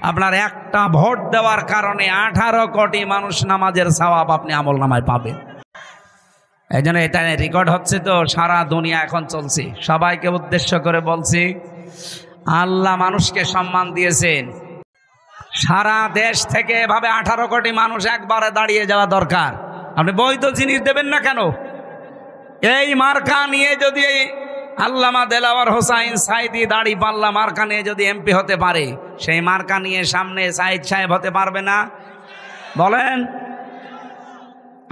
আপনার একটা ভোট দেওয়ার কারণে 18 কোটি মানুষ নামাজের সওয়াব আপনি আমলনামায় পাবেন। এই জন্য এটা রেকর্ড হচ্ছে, তো সারা দুনিয়া এখন চলছে। সবাইকে উদ্দেশ্য করে বলছি, আল্লাহ মানুষকে সম্মান দিয়েছেন। সারা দেশ থেকে এভাবে 18 কোটি মানুষ একবারে দাঁড়িয়ে যাওয়া দরকার। আপনি বৈধ জিনিস দেবেন না কেন? এই মার্কা নিয়ে যদি আল্লামা দেলাওয়ার হোসাইন সাইদি দাড়ি পাল্লা মার্কা নিয়ে যদি এমপি হতে পারে, সেই মার্কা নিয়ে সামনে সাইদ সাহেব হতে পারবে না? বলেন।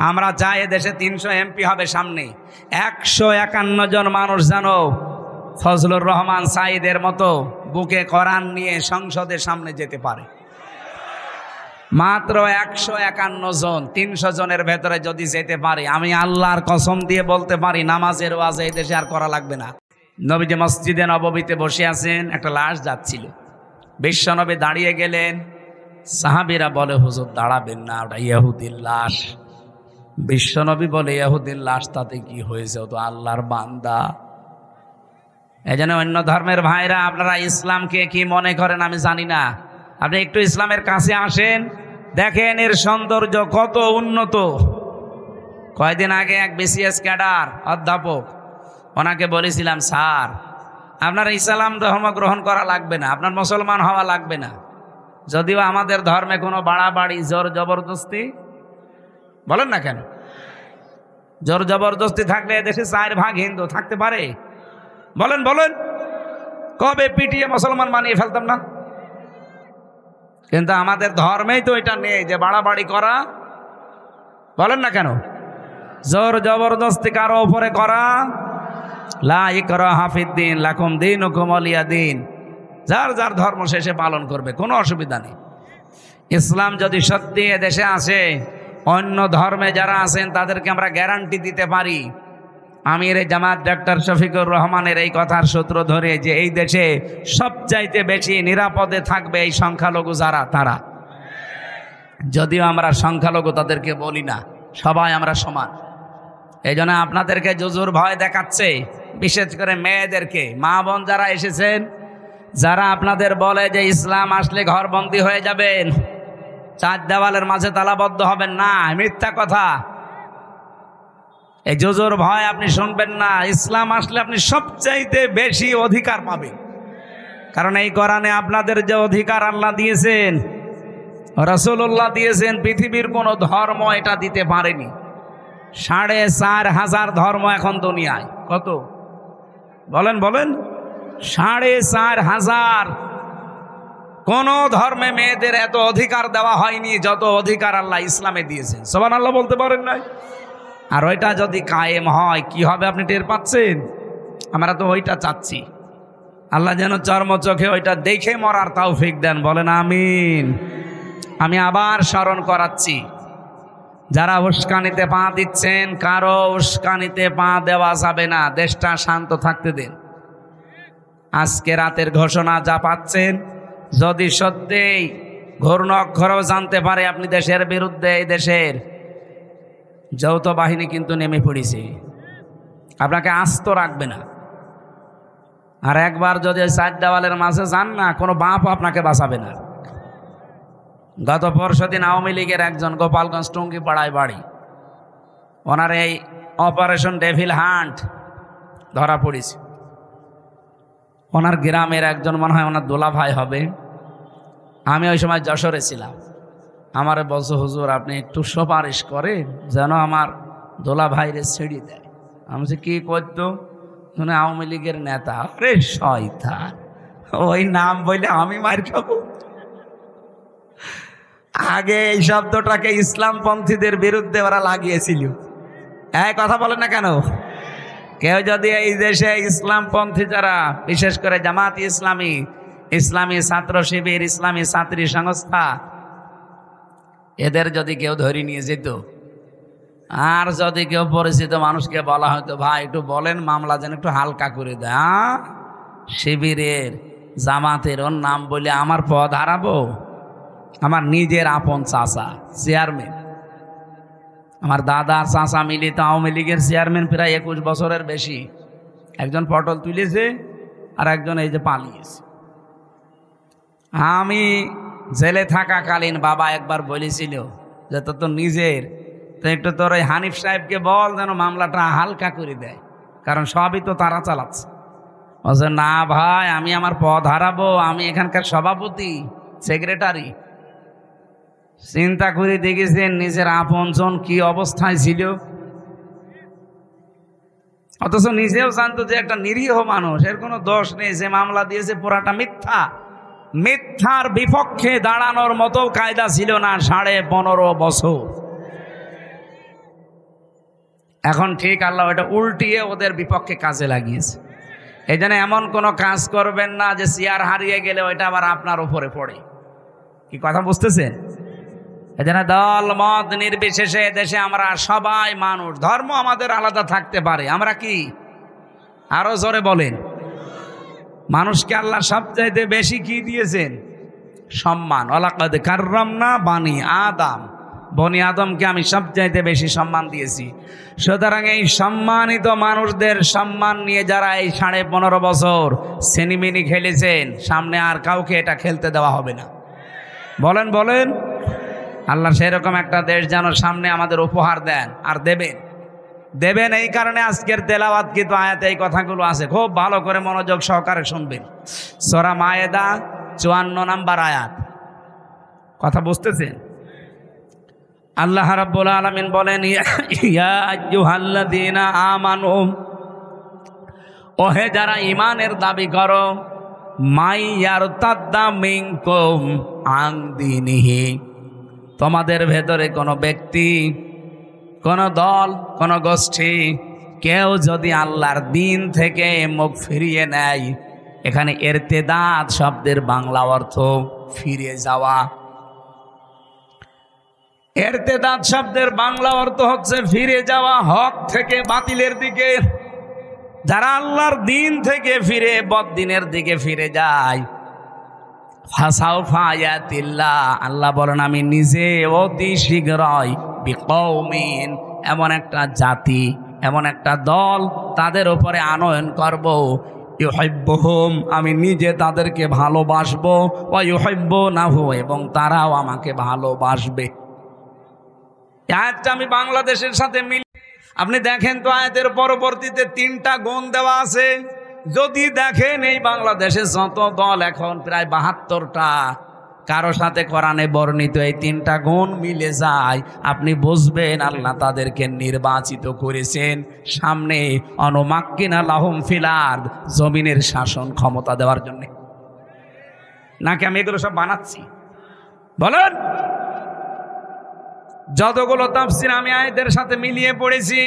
আমরা চাই দেশে 300 এমপি হবে সামনে। 151 জন মানুষ জানো ফজলুর রহমান সাইদের মতো বুকে কোরআন নিয়ে সংসদের সামনে যেতে পারে। মাত্র 151 জন। 300 জনের ভেতরে যদি যেতে পারে, আমি আল্লাহর কসম দিয়ে বলতে পারি নামাজের ওয়াজ এই দেশে আর করা লাগবে না। নবীজি মসজিদে নববীতে বসে আছেন, একটা লাশ যাচ্ছিল। বিশ্বনবী দাঁড়িয়ে গেলেন। সাহাবীরা বলে, হুজুর দাঁড়াবেন না, ওটা ইহুদির লাশ। বিশ্বনবী বলে, ইহুদির লাশ তাতে কি হয়েছে, ও তো আল্লাহর বান্দা। এই জন্য অন্য ধর্মের ভাইরা, আপনারা ইসলামকে কি মনে করেন আমি জানি না, আপনি একটু ইসলামের কাছে আসেন, দেখেন এর সৌন্দর্য কত উন্নত। কয়েকদিন আগে এক বিসিএস ক্যাডার অধ্যাপক, ওনাকে বলেছিলাম, স্যার আপনার ইসলাম ধর্ম গ্রহণ করা লাগবে না, আপনার মুসলমান হওয়া লাগবে না। যদিও আমাদের ধর্মে কোনো বাড়াবাড়ি জোর জবরদস্তি, বলেন না কেন, জোর জবরদস্তি থাকলে দেশে 4 ভাগ হিন্দু থাকতে পারে? বলেন বলেন, কবে পিটিয়ে মুসলমান বানিয়ে ফেলতাম না? কিন্তু আমাদের ধর্মেই তো এটা নেই যে বাড়াবাড়ি করা, বলেন না কেন, জোর জবরদস্তি কারো উপরে করা। লা ইকরাহা ফিদ্দীন লাকুম দীনুকুম ওয়ালিয়া দীন। যার যার ধর্ম শেষে পালন করবে, কোনো অসুবিধা নেই। ইসলাম যদি সত্যি দেশে আসে, অন্য ধর্মে যারা আছেন তাদেরকে আমরা গ্যারান্টি দিতে পারি। আমির জামাত ডক্টর শফিকুর রহমানের এই কথার সূত্র ধরে, যে এই দেশে সবচাইতে বেশি নিরাপদে থাকবে এই সংখ্যালঘু যারা, তারা। যদিও আমরা সংখ্যালঘু তাদেরকে বলি না, সবাই আমরা সমান। এই জন্য আপনাদেরকে জুজুর ভয় দেখাচ্ছে, বিশেষ করে মেয়েদেরকে। মা বোন যারা এসেছেন, যারা আপনাদের বলে যে ইসলাম আসলে ঘরবন্দি হয়ে যাবেন, 4 দেওয়ালের মাঝে তালাবদ্ধ হবেন না, মিথ্যা কথা। এই জুজুর ভয় আপনি শুনবেন না। ইসলাম আসলে আপনি সবচাইতে বেশি অধিকার পাবেন, কারণ এই কোরআনে আপনাদের যে অধিকার আল্লাহ দিয়েছেন, রাসূলুল্লাহ দিয়েছেন, পৃথিবীর কোনো ধর্ম এটা দিতে পারেনি। 4,500 ধর্ম এখন দুনিয়ায়। কত বলেন বলেন? 4,500। কোন ধর্মে মেয়েদের এত অধিকার দেওয়া হয়নি যত অধিকার আল্লাহ ইসলামে দিয়েছেন। সুবহানাল্লাহ বলতে পারেন নাই? আর ওইটা যদি কায়েম হয় কি হবে আপনি টের পাচ্ছেন? আমরা তো ওইটা চাচ্ছি। আল্লাহ যেন চর্ম চোখে ওইটা দেখে মরার তৌফিক দেন, বলেন আমিন। আমি আবার স্মরণ করাচ্ছি, যারা উস্কানিতে পা দিচ্ছেন, কারো উস্কানিতে পা দেওয়া যাবে না। দেশটা শান্ত থাকতে দিন। আজকে রাতের ঘোষণা যা পাচ্ছেন, যদি সত্যিই ঘূর্ণ অক্ষরেও জানতে পারে আপনি দেশের বিরুদ্ধে, এই দেশের যৌথ বাহিনী কিন্তু নেমে পড়েছে, আপনাকে আস্ত রাখবে না। আর একবার যদি 4 দেওয়ালের মাঝে যান না, কোনো বাপ আপনাকে বাঁচাবে না। গত পরশুদিন আওয়ামী লীগের একজন গোপালগঞ্জ টুঙ্গিপাড়ায় বাড়ি, ওনার এই অপারেশন ডেভিল হান্ট ধরা পড়েছে। ওনার গ্রামের একজন, মনে হয় ওনার দোলা ভাই হবে। আমি ওই সময় যশোরে ছিলাম। আমারে বলছো, হুজুর আপনি একটু সুপারিশ করেন যেন আমার দোলা ভাইরে ছেড়ে দেয়। আমি বলছি কি করতো? শুনে আওয়ামী লীগের নেতা। আরে শয়তান, ওই নাম বললে আমি মার খাবো। আগে এই শব্দটাকে ইসলামপন্থীদের বিরুদ্ধে ওরা লাগিয়েছিল। এই কথা বলে না কেন? কেউ যদি এই দেশে ইসলামপন্থী যারা, বিশেষ করে জামাত ইসলামী, ইসলামী ছাত্র শিবির, ইসলামী ছাত্রী সংস্থা, এদের যদি কেউ ধরে নিয়ে যেত, আর যদি কেউ পরিচিত মানুষকে বলা হয়তো, ভাই একটু বলেন মামলা যেন একটু হালকা করে দেয়, শিবিরের জামাতের ওর নাম বলে আমার পদ হারাবো? আমার নিজের আপন চাচা চেয়ারম্যান, আমার দাদার চাচা মিলিত আওয়ামী লীগের চেয়ারম্যান প্রায় 21 বছরের বেশি। একজন পটল তুলেছে আর একজন এই যে পালিয়েছে। আমি জেলে থাকাকালীন বাবা একবার বলেছিল যে তো নিজের তো একটু তোর ওই হানিফ সাহেবকে বল যেন মামলাটা হালকা করে দেয়, কারণ সবই তো তারা চালাচ্ছে। বলছে না ভাই, আমি আমার পদ হারাবো, আমি এখানকার সভাপতি সেক্রেটারি। চিন্তা করে দেখেছেন নিজের আপনজন কি অবস্থায় ছিল, অথচ নিজেও জানতো যে একটা নিরীহ মানুষ, এর কোনো দোষ নেই, যে মামলা দিয়েছে পুরাটা মিথ্যা। মিথ্যার বিপক্ষে দাঁড়ানোর মতো কায়দা ছিল না 15.5 বছর। এখন ঠিক আল্লাহ এটা উল্টিয়ে ওদের বিপক্ষে কাজে লাগিয়েছে। এই জন্য এমন কোনো কাজ করবেন না যে চেয়ার হারিয়ে গেলে ওইটা আবার আপনার উপরে পড়ে। কি কথা বুঝতেছেন? এই জন্য দল মত নির্বিশেষে দেশে আমরা সবাই মানুষ, ধর্ম আমাদের আলাদা থাকতে পারে, আমরা কি আরো জোরে বলেন? মানুষকে আল্লাহ সবচাইতে বেশি কি দিয়েছেন? সম্মান। ওয়ালাকাদ কাররামনা বানি আদম, বনি আদমকে আমি সবচাইতে বেশি সম্মান দিয়েছি। সুতরাং এই সম্মানিত মানুষদের সম্মান নিয়ে যারা এই 15.5 বছর সিনেমিনি খেলেছেন, সামনে আর কাউকে এটা খেলতে দেওয়া হবে না। বলেন বলেন। আল্লাহ সেরকম একটা দেশ যেন সামনে আমাদের উপহার দেন, আর দেবেন। এই কারণে আজকের তেলাওয়াত কিন্তু আয়াতে এই কথাগুলো আছে, খুব ভালো করে মনোযোগ সহকারে শুনবেন। সূরা মায়েদা 54 নম্বর আয়াত। কথা বুঝতেছেন? আল্লাহ রাব্বুল আলামিন বলেন, ইয়া আইয়ুহাল্লাযীনা আমানু, ওহে যারা ঈমানের দাবি করো, মাই ইয়ারতাদ্দা মিনকুম আন দীনিহি, তোমাদের ভেতরে কোনো ব্যক্তি, কোন দল, কোন গোষ্ঠী কেউ যদি আল্লাহর দিন থেকে মুখ ফিরিয়ে নেয়, এখানে ইরতিদাদ শব্দের বাংলা অর্থ ফিরে যাওয়া। ইরতিদাদ শব্দের বাংলা অর্থ হচ্ছে ফিরে যাওয়া, হক থেকে বাতিলের দিকে। যারা আল্লাহর দিন থেকে ফিরে বদ্দিনের দিকে ফিরে যায়, ফাসাউফা ইয়াতিল্লাহ, আল্লাহ বলেন আমি নিজে অতি শীঘ্রই বিকৌমিন, এমন একটা জাতি, এমন একটা দল তাদের উপরে আনয়ন করব, ইউহিব্বুহুম, আমি নিজে তাদেরকে ভালোবাসবো, ওয়া ইউহিব্বুনাহু, এবং তারাও আমাকে ভালোবাসবে। আয়াতটা আমি বাংলাদেশের সাথে মিল, আপনি দেখেন তো আয়াতের পরবর্তীতে 3টা গুণ দেওয়া আছে। যদি দেখেন এই বাংলাদেশে যত দল এখন প্রায় 72টা, কারো সাথে কোরআনে বর্ণিত এই 3টা গুণ মিলে যায়, আপনি বুঝবেন আল্লাহ তাদেরকে নির্বাচিত করেছেন সামনে অনুমাক্কিনা লাহুম ফিল আরদ, জমিনের শাসন ক্ষমতা দেওয়ার জন্য। নাকি আমি এগুলো সব বানাচ্ছি? বলেন। যতগুলো তাফসীর আমি আয়াতের সাথে মিলিয়ে পড়েছি,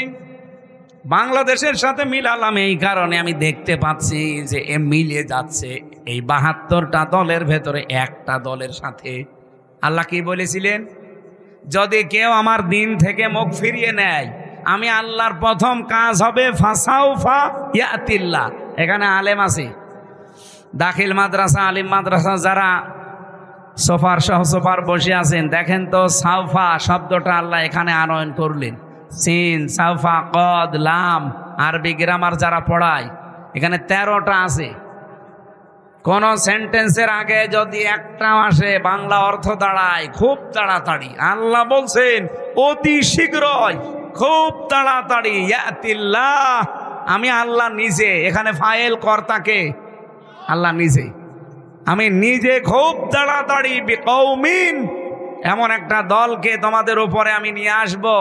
বাংলাদেশের সাথে মিলালাম এই কারণে আমি দেখতে পাচ্ছি যে এ মিলে যাচ্ছে এই 72টা দলের ভেতরে একটা দলের সাথে। আল্লাহ কি বলেছিলেন? যদি কেউ আমার দিন থেকে মুখ ফিরিয়ে নেয়, আমি আল্লাহর প্রথম কাজ হবে ফাসাউফা ইয়াতিল্লাহ। এখানে আলেম আছে, দাখিল মাদ্রাসা, আলিম মাদ্রাসা, যারা সোফার সহ সোফার বসে আছেন, দেখেন তো সাউফা শব্দটা আল্লাহ এখানে আনয়ন করলেন। সিন, সাউফা, কদ, লাম, আরবি গ্রামার যারা পড়ায়, এখানে 13টা আছে। কোন সেন্টেন্সের আগে যদি একটা আসে, বাংলা অর্থ দাঁড়ায় খুব তাড়াতাড়ি। আল্লাহ বলছেন অতি শীঘ্রই, খুব তাড়াতাড়ি। ইয়াতিল্লাহ, আমি আল্লাহ নিজে, এখানে ফাইল কর্তাকে আল্লাহ নিজে, আমি নিজে খুব তাড়াতাড়ি বিকৌমিন, এমন একটা দলকে তোমাদের উপরে আমি নিয়ে আসবো,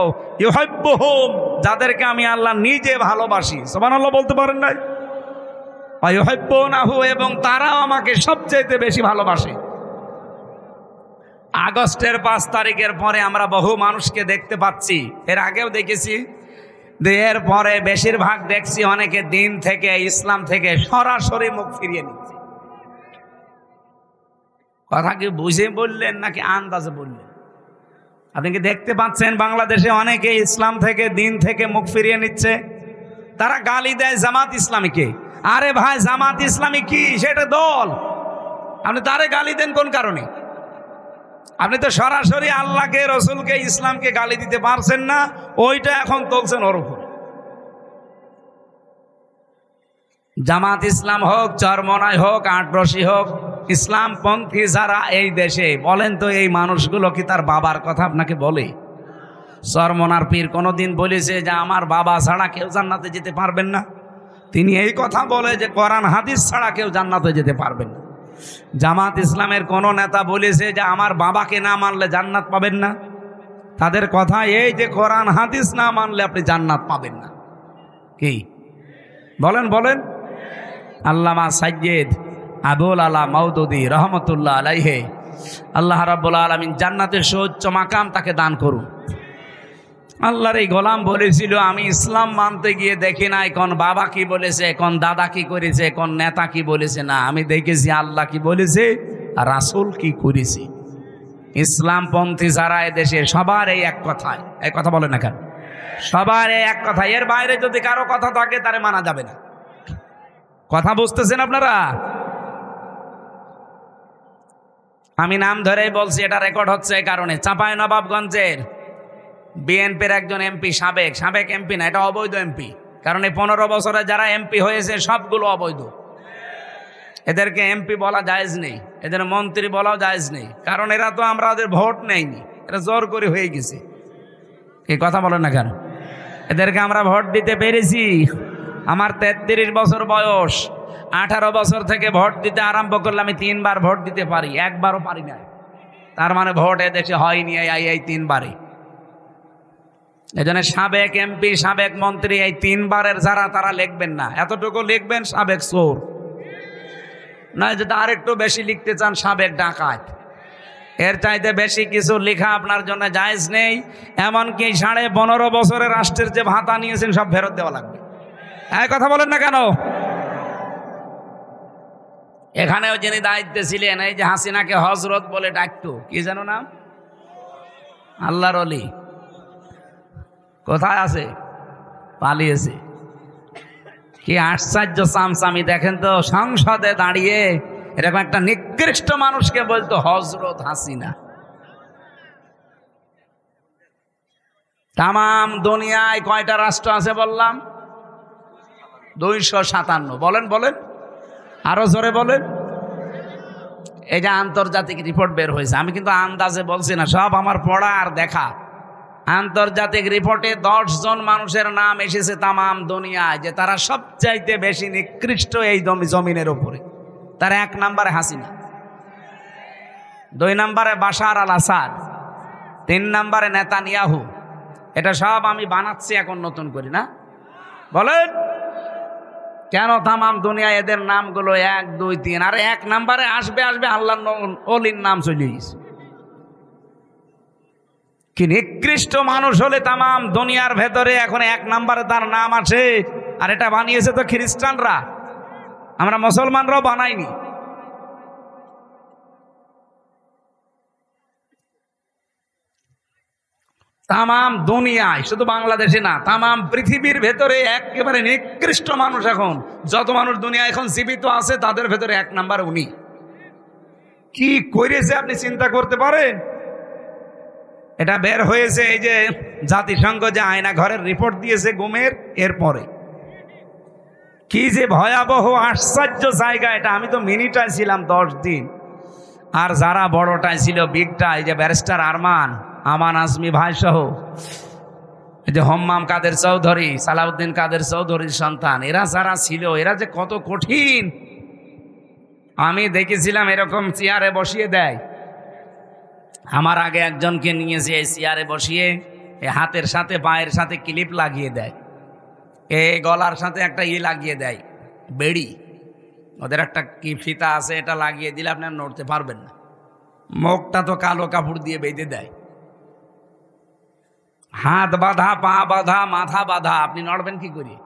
ইউহিব্বুহুম, যাদেরকে আমি আল্লাহ নিজে ভালোবাসি। সুবহানাল্লাহ বলতে পারেন নাই? ওয়া ইউহিব্বুনাহু, এবং তারাও আমাকে সবচেয়ে বেশি ভালোবাসে। আগস্টের 5 তারিখের পরে আমরা বহু মানুষকে দেখতে পাচ্ছি, এর আগেও দেখেছি, এর পরে বেশিরভাগ দেখছি অনেকে দিন থেকে, ইসলাম থেকে সরাসরি মুখ ফিরিয়ে নিচ্ছে। কথা কি বুঝে বললেন নাকি আন্দাজে বললেন? আপনি কি দেখতে পাচ্ছেন বাংলাদেশে অনেকে ইসলাম থেকে, দিন থেকে মুখ ফিরিয়ে নিচ্ছে? তারা গালি দেয় জামাত ইসলামীকে। আরে ভাই, জামাত ইসলামী কি? সেটা দল, আপনি তারে গালি দেন কোন কারণে? আপনি তো সরাসরি আল্লাহকে, রসুলকে, ইসলামকে গালি দিতে পারছেন না, ওইটা এখন তুলছেন ওর উপরে। জামাত ইসলাম হোক, চরমনাই হোক, আটরশি হোক, ইসলামপন্থী যারা এই দেশে, বলেন তো এই মানুষগুলো কি তার বাবার কথা আপনাকে বলে? চরমনার পীর কোনোদিন বলেছে যে আমার বাবা ছাড়া কেউ জান্নাতে যেতে পারবেন না? তিনি এই কথা বলে যে কোরআন হাদিস ছাড়া কেউ জান্নাতে যেতে পারবেন না। জামাত ইসলামের কোন নেতা বলেছে যে আমার বাবাকে না মানলে জান্নাত পাবেন না? তাদের কথা এই যে কোরআন হাদিস না মানলে আপনি জান্নাত পাবেন না। কি বলেন বলেন? আল্লামা সাইয়্যিদ আবুল আলা মাওদুদী রহমতুল্লাহ আলাইহি, আল্লাহ রাব্বুল আলামিন জান্নাতের সর্বোচ্চ মাকাম তাকে দান করুন। আল্লাহর এই গোলাম বলেছিল, আমি ইসলাম মানতে গিয়ে দেখি নাই কোন বাবা কি বলেছে, কোন দাদা কি করেছে, কোন নেতা কি বলেছে, না আমি দেখেছি আল্লাহ কি বলেছে আর রাসূল কি করেছে। ইসলামপন্থী যারা এদেশে সবার এই এক কথায়, এই কথা বলে না কেন? সবার এই এক কথা, এর বাইরে যদি কারো কথা থাকে তারে মানা যাবে না। কথা বুঝতেছেন আপনারা? আমি নাম ধরেই বলছি, এটা রেকর্ড হচ্ছে এই কারণে। চাঁপাইনবাবগঞ্জের বিএনপির একজন এমপি, সাবেক এমপি না, এটা অবৈধ এমপি, কারণ এই 15 বছরে যারা এমপি হয়েছে সবগুলো অবৈধ। এদেরকে এমপি বলা জায়েজ নেই, এদের মন্ত্রী বলাও জায়েজ নেই, কারণ এরা তো আমরা ওদের ভোট নেইনি, এরা জোর করে হয়ে গেছে। এই কথা বলেন না কেন? এদেরকে আমরা ভোট দিতে পেরেছি। আমার 33 বছর বয়স, 18 বছর থেকে ভোট দিতে আরম্ভ করলে আমি 3 বার ভোট দিতে পারি, একবারও পারি না। তার মানে ভোট এদেশে হয়নি এই 3 বারে। এজন্য সাবেক এমপি, সাবেক মন্ত্রী এই 3 বারের যারা, তারা লিখবেন না, এতটুকু লিখবেন সাবেক চোর, নয় যদি আরেকটু বেশি লিখতে চান সাবেক ডাকাত। এর চাইতে বেশি কিছু লেখা আপনার জন্য জায়েজ নেই। এমনকি 15.5 বছরের রাষ্ট্রের যে ভাতা নিয়েছেন সব ফেরত দেওয়া লাগবে। এই কথা বলেন না কেন? এখানেও যিনি দায়িত্বে ছিলেন, এই যে হাসিনাকে হজরত বলে ডাকতো, কি জানো নাম? আল্লাহর ওলি। কোথায় আছে? পালিয়েছে। কি আশ্চর্য চামচামি দেখেন তো, সংসদে দাঁড়িয়ে এরকম একটা নিকৃষ্ট মানুষকে বলতো হজরত হাসিনা। তামাম দুনিয়ায় কয়টা রাষ্ট্র আছে বললাম? 257। বলেন বলেন, আরো জোরে বলেন। এই যে আন্তর্জাতিক রিপোর্ট বের হয়েছে, আমি কিন্তু আন্দাজে বলছি না, সব আমার পড়া আর দেখা। আন্তর্জাতিক রিপোর্টে 10 জন মানুষের নাম এসেছে তামাম দুনিয়ায়, যে তারা সবচাইতে বেশি নিকৃষ্ট এই জমিনের উপরে। তার 1 নম্বরে হাসিনা, 2 নম্বরে বাশার আল আসাদ, 3 নম্বরে নেতানিয়াহু। এটা সব আমি বানাচ্ছি এখন নতুন করি না। বলেন কেন তামাম দুনিয়ায় এদের নামগুলো 1, 2, 3, আর 1 নম্বরে আসবে আল্লাহর ওলির নাম চলে গেছে। কি নিকৃষ্ট মানুষ হলে তামাম দুনিয়ার ভেতরে এখন 1 নম্বরে তার নাম আসে। আর এটা বানিয়েছে তো খ্রিস্টানরা, আমরা মুসলমানরাও বানাইনি। তামাম দুনিয়ায়, শুধু বাংলাদেশে না, তামাম পৃথিবীর ভেতরে একেবারে নিকৃষ্ট মানুষ এখন যত মানুষ দুনিয়া এখন জীবিত আছে, তাদের ভেতরে 1 নাম্বার উনি। কি করেছে আপনি চিন্তা করতে পারেন? এটা বের হয়েছে এই যে জাতিসংঘ যে আয়না ঘরের রিপোর্ট দিয়েছে গুমের, এরপরে কি যে ভয়াবহ আশ্চর্য জায়গা এটা। আমি তো মিনিটায় ছিলাম 10 দিন, আর যারা বড়টাই ছিল, বিগটা, এই যে ব্যারিস্টার আমান আজমি ভাই সহ, এই যে হম্মাম কাদের চৌধুরী, সালাউদ্দিন কাদের চৌধুরীর সন্তান, এরা যারা ছিল, এরা যে কত কঠিন। আমি দেখেছিলাম এরকম চেয়ারে বসিয়ে দেয়। আমার আগে একজনকে নিয়েছে, এই চেয়ারে বসিয়ে হাতের সাথে পায়ের সাথে ক্লিপ লাগিয়ে দেয়, এই গলার সাথে একটা লাগিয়ে দেয়, বেড়ি, ওদের একটা কি ফিতা আছে, এটা লাগিয়ে দিলে আপনি আর নড়তে পারবেন না। মুখটা তো কালো কাপড় দিয়ে বেঁধে দেয়, হাত বাঁধা, পা বাঁধা, মাথা বাঁধা, আপনি নড়বেন কি করে?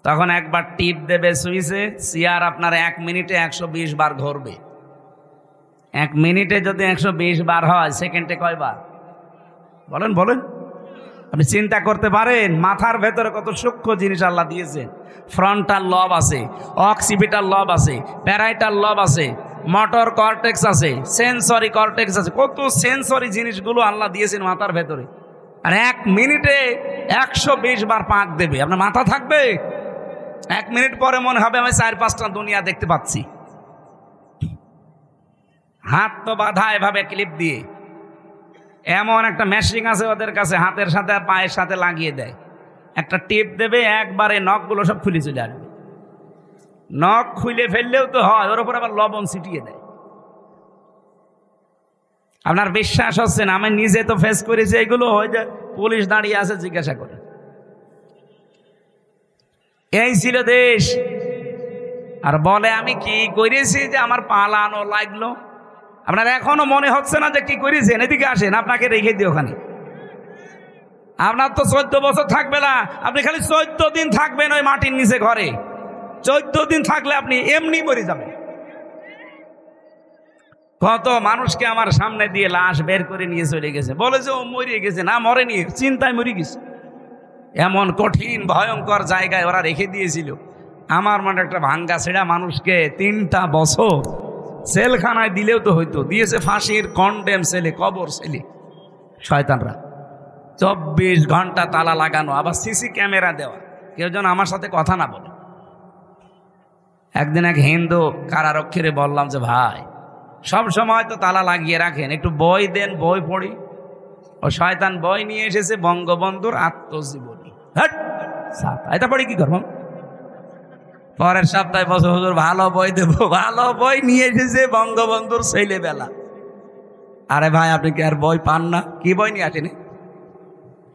তখন একবার টিপ দেবে সুইচে, চেয়ার আপনার 1 মিনিটে 120 বার ঘুরবে। 1 মিনিটে যদি 120 বার হয়, সেকেন্ডে কয়বার? বলেন বলেন। আপনি চিন্তা করতে পারেন মাথার ভেতরে কত সূক্ষ্ম জিনিস আল্লাহ দিয়েছেন। ফ্রন্টাল লব আছে, অক্সিপিটাল লব আছে, প্যারাইটাল লব আছে, মোটর কর্টেক্স আছে, সেন্সরি কর্টেক্স আছে, কত সেন্সরি জিনিসগুলো আল্লাহ দিয়েছেন মাথার ভেতরে। আর 1 মিনিটে 120 বার পাক দেবে, আপনার মাথা থাকবে? 1 মিনিট পরে মনে হবে আমি 4-5টা দুনিয়া দেখতে পাচ্ছি। হাত তো বাঁধা এভাবে ক্লিপ দিয়ে, এমন একটা মেশিন আছে ওদের কাছে, হাতের সাথে আর পায়ের সাথে লাগিয়ে দেয়, একটা টিপ দেবে, একবারে নখগুলো সব খুলে চলে আসবে। নখ খুলে ফেললেও তো হয়, ওর উপর আবার লবণ ছিটিয়ে দেয়। আপনার বিশ্বাস হচ্ছে না? আমি নিজে তো ফেস করেছি এগুলো। হয়ে যায়, পুলিশ দাঁড়িয়ে আছে, জিজ্ঞাসা করে। এই ছিল দেশ। আর বলে আমি কি করেছি যে আমার পালানো লাগলো। আপনার এখনো মনে হচ্ছে না যে কি করেছেন? এদিকে আসেন, আপনাকে রেখে দিই ওখানে। আপনার তো 14 বছর থাকবে না, আপনি খালি 14 দিন থাকবেন ওই মাটির নিচে ঘরে। 14 দিন থাকলে আপনি এমনি মরে যাবেন। কত মানুষকে আমার সামনে দিয়ে লাশ বের করে নিয়ে চলে গেছে, বলে যে ও মরে গেছে। না, মরেনি, চিন্তায় মরে গেছে। এমন কঠিন ভয়ঙ্কর জায়গায় ওরা রেখে দিয়েছিল। আমার মনে একটা ভাঙ্গা ছেঁড়া মানুষকে 3টা বছর সেলখানায় দিলেও তো হইতো, দিয়েছে ফাঁসির কন্ডেম সেলে, কবর সেলে। শয়তানরা 24 ঘন্টা তালা লাগানো, আবার সিসি ক্যামেরা দেওয়া, কেউ যেন আমার সাথে কথা না বলে। একদিন এক হিন্দু কারারক্ষীরে বললাম যে ভাই, সব সময় তো তালা লাগিয়ে রাখেন, একটু বই দেন, বই পড়ি। ও শয়তান বই নিয়ে এসেছে, বঙ্গবন্ধুর আত্মজীবনী। এটা পড়ি কি করব? পরের সপ্তাহে বছর হুজুর ভালো বই দেবো, ভালো বই নিয়ে এসেছে বঙ্গবন্ধুর ছেলেবেলা। আরে ভাই, আপনি কি আর বই পান না? কি বই নিয়ে আসেনি?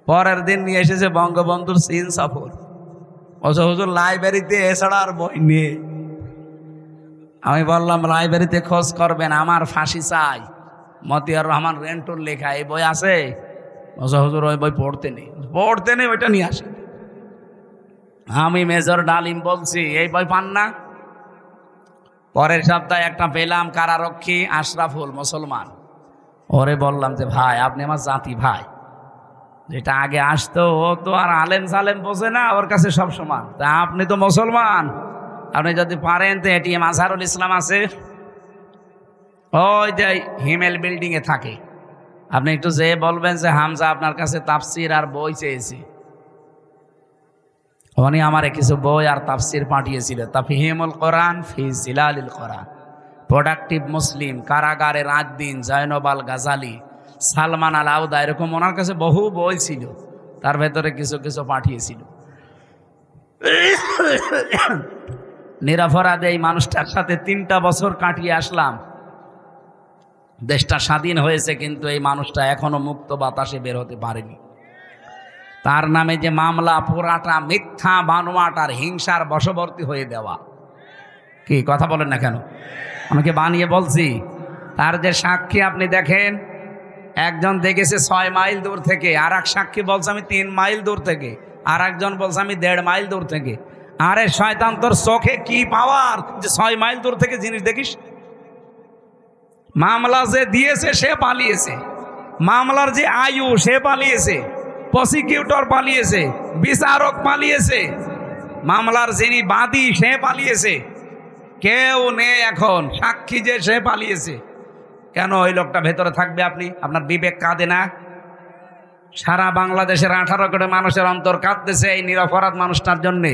পরের দিন নিয়ে এসেছে বঙ্গবন্ধুর চীন সফর। বছর হুজুর লাইব্রেরিতে এছাড়া আর বই নেই। আমি বললাম লাইব্রেরিতে খোঁজ করবেন, আমার ফাঁসি চাই, মতিয়ার রহমান রেন্টুর লেখা এই বই আছে। বছর হুজুর ওই বই পড়তে নেই, ওইটা নিয়ে আসে। আমি মেজর ডালিম বলছি, এই বই পান না? পরের সপ্তাহে একটা পেলাম, কারারক্ষী আশরাফুল, মুসলমান। ওরে বললাম যে ভাই, আপনি আমার জাতি ভাই। যেটা আগে আসতো, ও তো আর আলেম সালেম বোঝে না, ওর কাছে সব সমান। তা আপনি তো মুসলমান, আপনি যদি পারেন তো এটিএম আজহারুল ইসলাম আছে, ওই যে হিমেল বিল্ডিং এ থাকে, আপনি একটু যে বলবেন যে হামজা আপনার কাছে তাফসির আর বই চেয়েছি। উনি আমারে কিছু বই আর তাফসির পাঠিয়েছিল, তাফহিমুল কোরআন ফি জিলালিল কোরআন, প্রোডাক্টিভ মুসলিম, কারাগারে রাত দিন, জয়নব আল গাজালি, সালমান আল আউদা, এরকম ওনার কাছে বহু বই ছিল, তার ভেতরে কিছু কিছু পাঠিয়েছিল। নিরপরাধে এই মানুষটার সাথে 3টা বছর কাটিয়ে আসলাম। দেশটা স্বাধীন হয়েছে, কিন্তু এই মানুষটা এখনো মুক্ত বাতাসে বের হতে পারেনি। তার নামে যে মামলা, পুরাটা মিথ্যা, বানোয়াট আর হিংসার বশবর্তী হয়ে দেওয়া। কি কথা বলেন না কেন? আমাকে বানিয়ে বলছি। তার যে সাক্ষী আপনি দেখেন, একজন দেখেছে 6 মাইল দূর থেকে, আর এক সাক্ষী বলছে আমি 3 মাইল দূর থেকে, আর একজন বলছে আমি 1.5 মাইল দূর থেকে। আরে শয়তান, তোর চোখে কি পাওয়ার যে 6 মাইল দূর থেকে জিনিস দেখিস? মামলা যে দিয়েছে সে পালিয়েছে, মামলার যে আয়ু সে পালিয়েছে, প্রসিকিউটর পালিয়েছে, বিচারক পালিয়েছে, মামলার যিনি বাদী সে পালিয়েছে, কেউ নেই এখন সাক্ষী যে সে পালিয়েছে। কেন ওই লোকটা ভেতরে থাকবে? আপনার বিবেক কাঁদে না? সারা বাংলাদেশের 18 কোটি মানুষের অন্তর কাঁদতেছে এই নিরপরাধ মানুষটার জন্যে।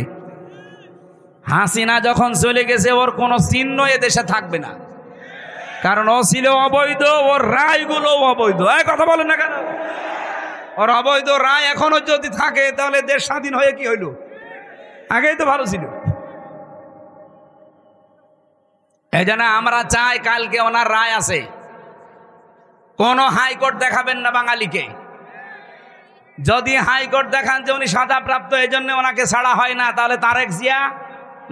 হাসিনা যখন চলে গেছে, ওর কোনো চিহ্ন এ দেশে থাকবে না, কারণ ও ছিল অবৈধ, ওর রায়গুলো অবৈধ। এই কথা বলেন না কেন? ওর অবৈধ রায় এখনো যদি থাকে, তাহলে দেশ স্বাধীন হয়ে কি হইল? আগেই তো ভালো ছিল। এই জন্য আমরা চাই, কালকে ওনার রায় আছে, কোন হাইকোর্ট দেখাবেন না বাঙালিকে। যদি হাইকোর্ট দেখান যে উনি সাজাপ্রাপ্ত, এই জন্য ওনাকে ছাড়া হয় না, তাহলে তারেক জিয়া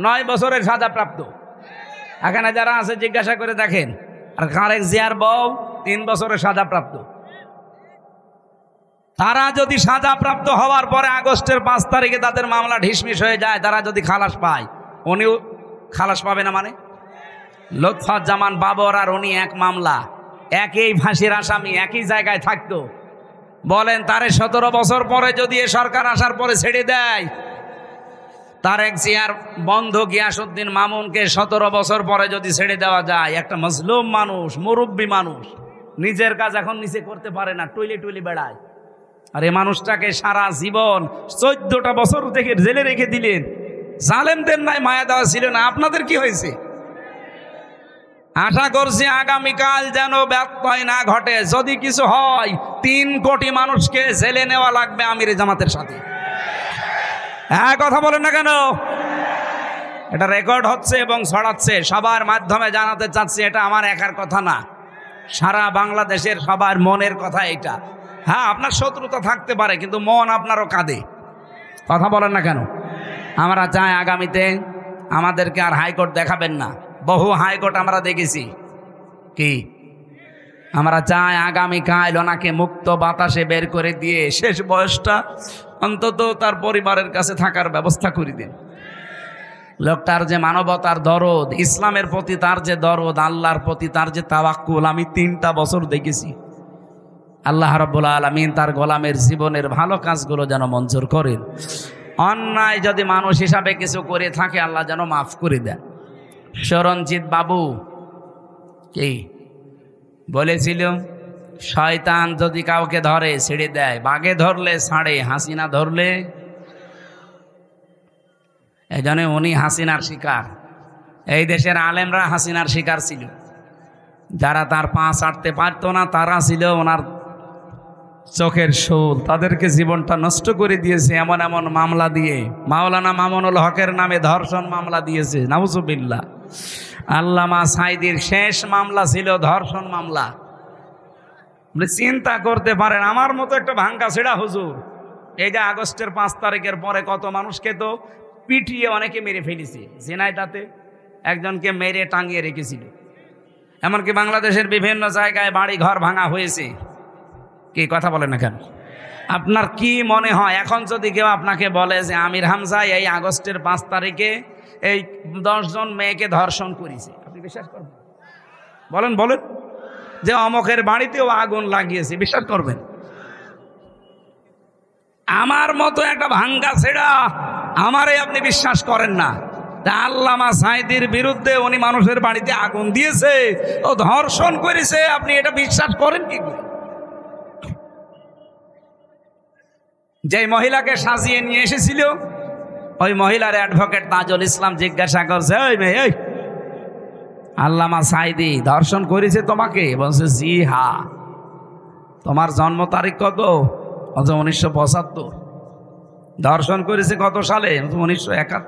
9 বছরের সাজাপ্রাপ্ত। এখানে যারা আছে জিজ্ঞাসা করে দেখেন। আর তারেক জিয়ার বউ 3 বছরের সাজাপ্রাপ্ত। তারা যদি সাজাপ্রাপ্ত হওয়ার পরে আগস্টের 5 তারিখে তাদের মামলা ঢিসমিস হয়ে যায়, তারা যদি খালাস পায়, উনিও খালাস পাবে না? মানে লুৎফুজ্জামান বাবর আর উনি এক মামলা, একই ফাঁসির আসামি, একই জায়গায় থাকতো। বলেন, তারে 17 বছর পরে যদি এ সরকার আসার পরে ছেড়ে দেয়, তারেক জিয়ার বন্ধু গিয়াসউদ্দিন মামুনকে 17 বছর পরে যদি ছেড়ে দেওয়া যায়, একটা মজলুম মানুষ, মুরব্বী মানুষ, নিজের কাজ এখন নিজে করতে পারে না, টুইলি বেড়ায়, আর এই মানুষটাকে সারা জীবন 14টা বছর থেকে জেলে রেখে দিলেন। জালেমদের নাই মায়া দেওয়া ছিল না? আপনাদের কি হয়েছে? আশা করছি আগামীকাল যেন ব্যত্যয় না ঘটে। যদি কিছু হয় 3 কোটি মানুষকে জেলে নেওয়া লাগবে আমিরে জামাতের সাথে। হ্যাঁ, কথা বলেন না কেন? এটা রেকর্ড হচ্ছে এবং ছড়াচ্ছে, সবার মাধ্যমে জানাতে চাচ্ছি এটা আমার একার কথা না, সারা বাংলাদেশের সবার মনের কথা এটা। হ্যাঁ, আপনার শত্রুতা থাকতে পারে, কিন্তু মন আপনারও কাঁদে। কথা বলেন না কেন? আমরা চাই আগামীতে আমাদেরকে আর হাইকোর্ট দেখাবেন না। বহু হাইকোর্ট আমরা দেখেছি। কি আমরা চাই আগামীকাল ওনাকে মুক্ত বাতাসে বের করে দিয়ে শেষ বয়সটা অন্তত তার পরিবারের কাছে থাকার ব্যবস্থা করে দিন। লোকটার যে মানবতার দরদ, ইসলামের প্রতি তার যে দরদ, আল্লাহর প্রতি তার যে তাওয়াক্কুল, আমি 3টা বছর দেখেছি। আল্লাহ রাব্বুল আলামিন তার গোলামের জীবনের ভালো কাজগুলো যেন মঞ্জুর করেন। অন্যায় যদি মানুষ হিসাবে কিছু করে থাকে আল্লাহ যেন মাফ করে দেন। শরণজিৎ বাবু কি বলেছিল, শয়তান যদি কাউকে ধরে ছেড়ে দেয়, বাঘে ধরলে ছাড়ে, হাসিনা ধরলে। এই জন্য উনি হাসিনার শিকার। এই দেশের আলেমরা হাসিনার শিকার ছিল। যারা তার পা ছাড়তে পারতো না তারা ছিল ওনার চোখের শোল, তাদেরকে জীবনটা নষ্ট করে দিয়েছে এমন এমন মামলা দিয়ে। মাওলানা মামুনুল হকের নামে ধর্ষণ মামলা দিয়েছে, নাউজুবিল্লাহ। আল্লামা সাঈদীর শেষ মামলা ছিল ধর্ষণ মামলা। চিন্তা করতে পারেন, আমার মতো একটা ভাঙ্গা ছেড়া হুজুর এই যে আগস্টের 5 তারিখের পরে কত মানুষকে তো পিটিয়ে অনেকে মেরে ফেলেছে। ঝিনাইদহে একজনকে মেরে টাঙিয়ে রেখেছিল। এমনকি বাংলাদেশের বিভিন্ন জায়গায় বাড়ি ঘর ভাঙা হয়েছে। কি কথা বলেন না কেন? আপনার কি মনে হয় এখন যদি কেউ আপনাকে বলে যে আমির হামজা এই আগস্টের 5 তারিখে এই 10 জন মেয়েকে ধর্ষণ করেছে, আপনি বিশ্বাস করবেন? বলেন বলেন। যে অমকের বাড়িতেও আগুন লাগিয়েছে, বিশ্বাস করবেন? আমার মতো একটা ভাঙ্গা ছেড়া আমারে আপনি বিশ্বাস করেন না? আল্লামা সাঈদীর বিরুদ্ধে উনি মানুষের বাড়িতে আগুন দিয়েছে, ও ধর্ষণ করেছে, আপনি এটা বিশ্বাস করেন কি করে? যে মহিলাকে সাজিয়ে নিয়ে এসেছিল ওই মহিলার অ্যাডভোকেট তাজুল ইসলাম জিজ্ঞাসা করছে, ওই মেয়ে ওই আল্লামা সাঈদী ধর্ষণ করেছে তোমাকে? বলছে জি হ্যাঁ। তোমার জন্ম তারিখ কত? 1975। ধর্ষণ করেছে কত সালে? 1971।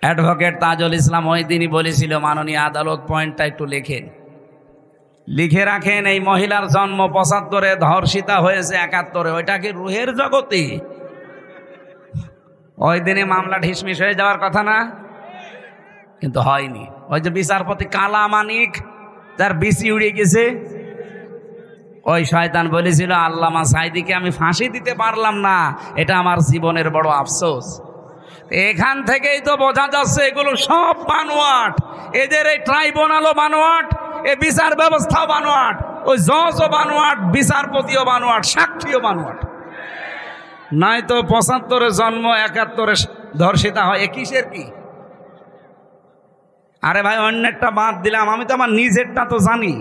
অ্যাডভোকেট তাজুল ইসলাম ওই দিনই বলেছিল, মাননীয় আদালত পয়েন্টটা একটু লেখেন, লিখে রাখেন, এই মহিলার জন্ম 75-এ, ধর্ষিতা হয়েছে 71-এ। ওইটা কি রুহের জগতে? ওই দিনে মামলা ঢিসমিস হয়ে যাওয়ার কথা না? কিন্তু হয়নি। ওই যে বিচারপতি কালা মানিক, তার বিসি উড়ে গেছে, ওই শয়তান বলেছিল আল্লামা সাঈদীকে আমি ফাঁসি দিতে পারলাম না, এটা আমার জীবনের বড় আফসোস। এখান থেকেই তো বোঝা যাচ্ছে এগুলো সব বানোয়াট। এদের এই ট্রাইব্যুনালও বানোয়াট, এ বিচার ব্যবস্থাও বানোয়াট, ওই জজও বানোয়াট, বিচারপতিও বানোয়াট, সাক্ষীও বানোয়াট। নাই তো 75-এ জন্ম, 71-এ ধর্ষিতা হয়, কিসের কি? আরে ভাই, অন্যেরটা বাদ দিলাম, আমি তো আমার নিজেরটা তো জানি।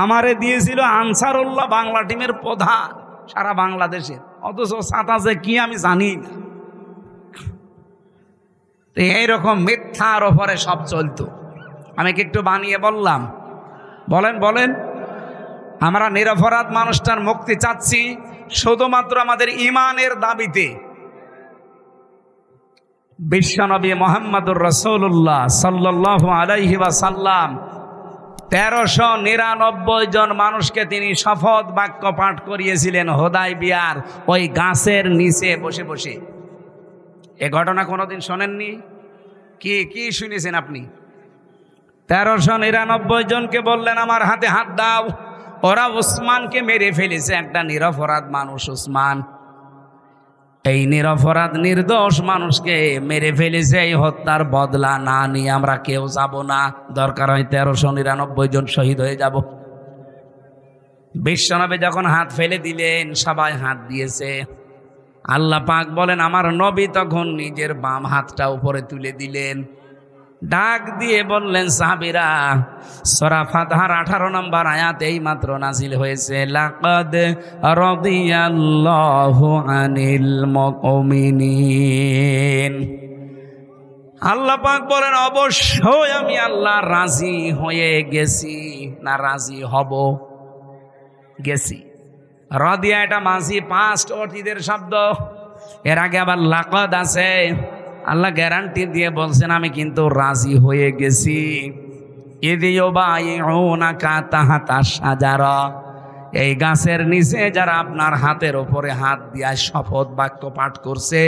আমারে দিয়েছিল আনসারুল্লাহ বাংলা টিমের প্রধান সারা বাংলাদেশের, অথচ সাতাশে কি আমি জানি না। তো এইরকম মিথ্যার ওপরে সব চলতো। আমি কি একটু বানিয়ে বললাম? বলেন বলেন। আমরা নিরপরাধ মানুষটার মুক্তি চাচ্ছি শুধুমাত্র আমাদের ঈমানের দাবিতে। বিশ্বনবী মুহাম্মদুর রাসূলুল্লাহ সাল্লাল্লাহু আলাইহি ওয়াসাল্লাম 1399 জন মানুষকে তিনি শপথ বাক্য পাঠ করিয়েছিলেন হুদায়বিয়ার ওই গাছের নিচে বসে বসে। এ ঘটনা কোনোদিন শোনেননি? কি কি শুনেছেন আপনি? 1399 জনকে বললেন আমার হাতে হাত দাও। ওরা উসমানকে মেরে ফেলেছে, একটা নিরপরাধ মানুষ উসমান। এই নিরপরাধ নির্দোষ মানুষকে মেরে ফেলেছে, এই হত্যার বদলা না নিয়ে আমরা কেউ যাব না। দরকার হয় 1399 জন শহীদ হয়ে যাব। বিশ্বনবী যখন হাত ফেলে দিলেন সবাই হাত দিয়েছে। আল্লাহ পাক বলেন আমার নবী তখন নিজের বাম হাতটা উপরে তুলে দিলেন, ডাক দিয়ে বললেন সাহাবীরা, সূরা ফাতহার 18 নম্বর আয়াত এই মাত্র নাজিল হয়েছে, লাকাদ রাদিয়াল্লাহু আনিল মুমিনিন। আল্লাহ পাক বলেন অবশ্যই আমি আল্লাহ রাজি হয়ে গেছি, না রাজি হব, গেছি। রাদিয়া এটা মাঝি পাস্ট অতীতের শব্দ। এর আগে আবার লাকাদ আছে। আল্লাহ গ্যারান্টি দিয়ে বলছেন আমি কিন্তু রাজি হয়ে গেছি। ইউবাইউনাকা তাহতা শাজারা, এই গাছের নিচে যারা আপনার হাতের উপরে হাত দিয়া শপথ বাক্য পাঠ করছে,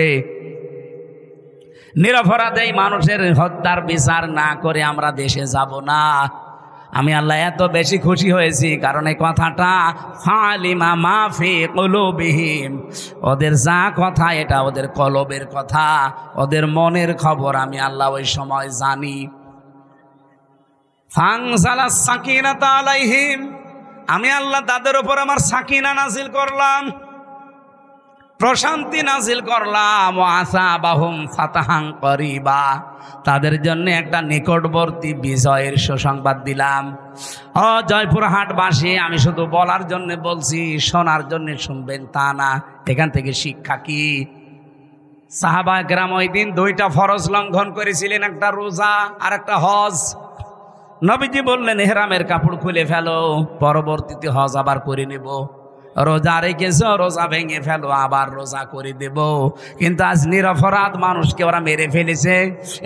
নিরপরাধ এই মানুষের হত্যার বিচার না করে আমরা দেশে যাব না। আমি আল্লাহ এত বেশি খুশি হয়েছি কারণ এই কথাটা ফালিমা মাফি কুলুবিহিম, ওদের যা কথা এটা ওদের কলবের কথা, ওদের মনের খবর আমি আল্লাহ ওই সময় জানি। ফানজালাস সাকিনাতা আলাইহিম, আমি আল্লাহ তাদের উপর আমার সাকিনা নাজিল করলাম, প্রশান্তি নাজিল করলাম। ওয়াসাবাহুম ফাতাহান করিবা, তাদের জন্য একটা নিকটবর্তী বিজয়ের সুসংবাদ দিলাম। ও জয়পুরহাটবাসী, আমি শুধু বলার জন্য বলছি, শোনার জন্য শুনবেন তা না। এখান থেকে শিক্ষা কি? সাহাবায়ে কেরাম ওই দিন দুইটা ফরজ লঙ্ঘন করেছিলেন, একটা রোজা আর একটা হজ। নবীজি বললেন ইহরামের কাপড় খুলে ফেলো, পরবর্তীতে হজ আবার করে নেব। রোজা রেখেছো, রোজা ভেঙে ফেলো, আবার রোজা করে দেব। কিন্তু আজ নিরপরাধ মানুষকে ওরা মেরে ফেলেছে।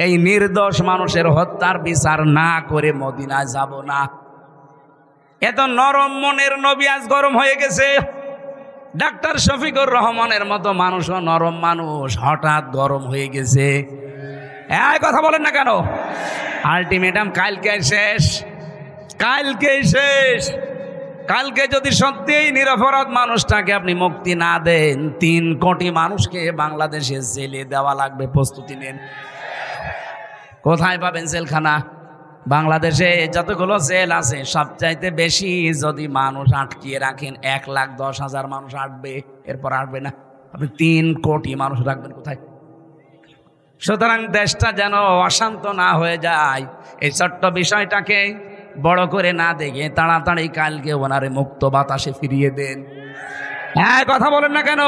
এই নির্দোষ মানুষের হত্যার বিচার না করে মদিনায় যাব না। এত নরম মনের নবী আজ গরম হয়ে গেছে। ডাক্তার শফিকুর রহমানের মতো মানুষও নরম মানুষ, হঠাৎ গরম হয়ে গেছে। এই কথা বলেন না কেন? আলটিমেটাম কালকে শেষ, কালকে শেষ। কালকে যদি সত্যিই নিরপরাধ মানুষটাকে আপনি মুক্তি না দেন, 3 কোটি মানুষকে বাংলাদেশে জেলে দেওয়া লাগবে। প্রস্তুতি নেন। কোথায় পাবেন জেলখানা? বাংলাদেশে যতগুলো জেল আছে সবচাইতে বেশি যদি মানুষ আটকিয়ে রাখেন 1,10,000 মানুষ আটবে, এরপর আটবে না। আপনি 3 কোটি মানুষ রাখবেন কোথায়? সুতরাং দেশটা যেন অশান্ত না হয়ে যায়, এই ছোট্ট বিষয়টাকে বড় করে না দেখে তাড়াতাড়ি কালকে ওনারে মুক্ত বাতাসে ফিরিয়ে দেন। হ্যাঁ, কথা বলেন না কেন?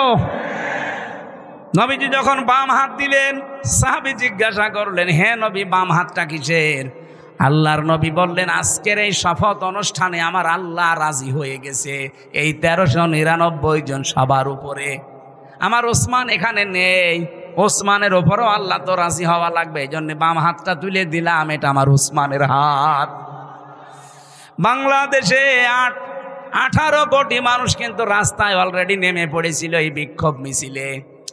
নবীজি যখন বাম হাত দিলেন, সাহাবী জিজ্ঞাসা করলেন, হে নবী বাম হাতটা কিসের? আল্লাহর নবী বললেন, আজকের এই শপথ অনুষ্ঠানে আমার আল্লাহ রাজি হয়ে গেছে এই 1399 জন সবার উপরে। আমার ওসমান এখানে নেই, ওসমানের ওপরও আল্লাহ তো রাজি হওয়া লাগবে, এই জন্য বাম হাতটা তুলে দিলাম, এটা আমার ওসমানের হাত। বাংলাদেশে 18 কোটি মানুষ কিন্তু রাস্তায় অলরেডি নেমে পড়েছিল এই বিক্ষোভ মিছিলে।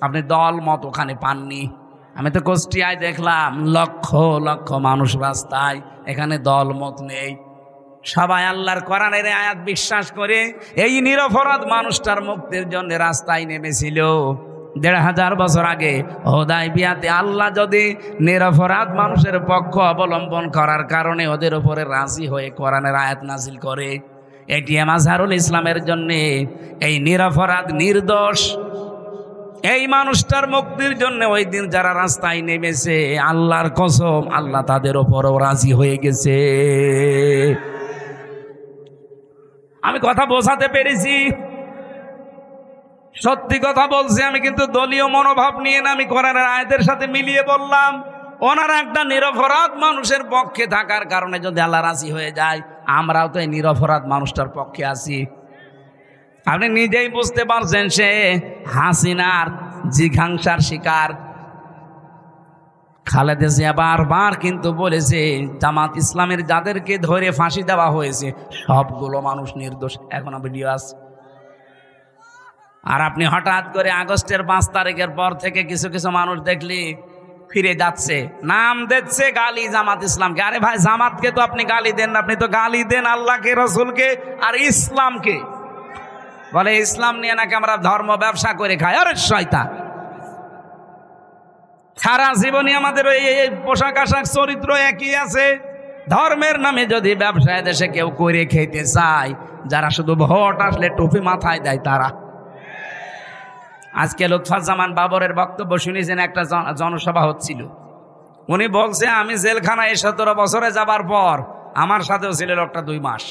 আপনি দল মত ওখানে পাননি। আমি তো কুষ্টিয়ায় দেখলাম লক্ষ লক্ষ মানুষ রাস্তায়, এখানে দল মত নেই। সবাই আল্লাহর কোরআনের আয়াত বিশ্বাস করে এই নিরপরাধ মানুষটার মুক্তির জন্য রাস্তায় নেমেছিল। 1500 বছর আগে হুদায়বিয়াতে আল্লাহ যদি নিরপরাধ মানুষের পক্ষ অবলম্বন করার কারণে ওদের উপরে রাজি হয়ে কোরআনের আয়াত নাজিল করে, এটিএম আজহারুল ইসলামের জন্য এই নিরপরাধ নির্দোষ এই মানুষটার মুক্তির জন্য ওই দিন যারা রাস্তায় নেমেছে, আল্লাহর কসম আল্লাহ তাদের উপরও রাজি হয়ে গেছে। আমি কথা বোঝাতে পেরেছি? সত্যি কথা বলছি আমি, কিন্তু দলীয় মনোভাব নিয়ে না, আমি কোরআনের আয়াতের সাথে মিলিয়ে বললাম। ওনারা একটা নিরপরাধ মানুষের পক্ষে থাকার কারণে যদি আল্লাহ রাজি হয়ে যায়, আমরাও তো এই নিরপরাধ মানুষটার পক্ষে আছি। আপনি নিজেই বুঝতে পারছেন সে হাসিনার জিঘাংসার শিকার। খালেদা জিয়া বারবার কিন্তু বলেছে জামাত ইসলামের যাদেরকে ধরে ফাঁসি দেওয়া হয়েছে সবগুলো মানুষ নির্দোষ। এখন ভিডিও আছে। আর আপনি হঠাৎ করে আগস্টের 5 তারিখের পর থেকে কিছু কিছু মানুষ দেখলি ফিরে যাচ্ছে, নাম দিচ্ছে গালি জামাত ইসলামকে। আরে ভাই, জামাতকে তো আপনি গালি দেন না, আপনি তো গালি দেন আল্লাহকে, রসুলকে আর ইসলামকে। বলে ইসলাম নিয়ে নাকি আমরা ধর্ম ব্যবসা করে খাই। আরে শয়তান, সারা জীবনই আমাদের ওই পোশাক আশাক চরিত্র একই আছে। ধর্মের নামে যদি ব্যবসায় দেশে কেউ করে খেতে চায়, যারা শুধু ভোট আসলে টুপি মাথায় দেয় তারা। আজকে লুৎফুজ্জামান বাবরের বক্তব্য শুনেছেন, একটা জনসভা হচ্ছিল। উনি বলছে আমি জেলখানায় 17 বছরে যাবার পর আমার সাথেও ছিল লোকটা 2 মাস।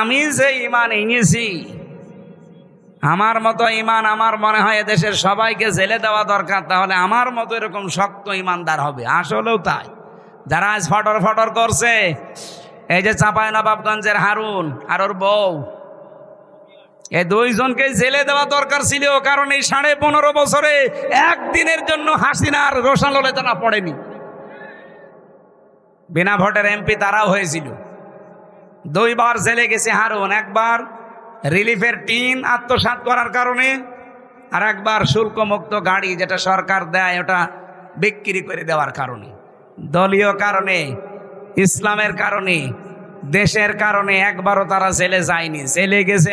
আমি যে ইমান এনেছি, আমার মতো ইমান আমার মনে হয় এদেশের সবাইকে জেলে দেওয়া দরকার, তাহলে আমার মতো এরকম শক্ত ইমানদার হবে। আসলেও তাই। যারা আজ ফটর ফটর করছে, এই যে চাঁপাইনবাবগঞ্জের হারুন আর ওর বউ, এই দুইজনকে জেলে দেওয়া দরকার ছিল, কারণ এই 15.5 বছরে একদিনের জন্য হাসিনার রোষানলে পড়েনি। বিনা ভোটের এমপি তারাও হয়েছিল। 2 বার জেলে গেছে হারুন, একবার রিলিফের টিন আত্মসাৎ করার কারণে, আর একবার শুল্কমুক্ত গাড়ি যেটা সরকার দেয় ওটা বিক্রি করে দেওয়ার কারণে। দলীয় কারণে, ইসলামের কারণে, দেশের কারণে একবারও তারা জেলে যায়নি। জেলে গেছে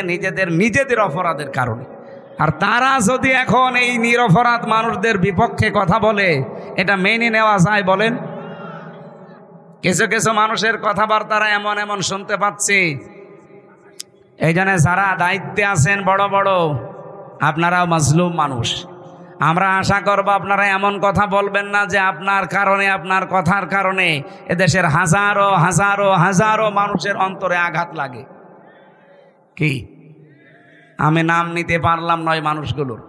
নিজেদের অপরাধের কারণে। আর তারা যদি এখন এই নিরপরাধ মানুষদের বিপক্ষে কথা বলে, এটা মেনে নেওয়া যায় বলেন? কিছু কিছু মানুষের কথাবার্তারা এমন এমন শুনতে পাচ্ছি। এই জন্য যারা দায়িত্বে আছেন বড় বড়, আপনারাও মাজলুম মানুষ। আমরা আশা করব আপনারা এমন কথা বলবেন না যে আপনার কারণে, আপনার কথার কারণে এদেশের হাজারো হাজারো হাজারো মানুষের অন্তরে আঘাত লাগে। কি আমি নাম নিতে পারলাম নয় মানুষগুলোর।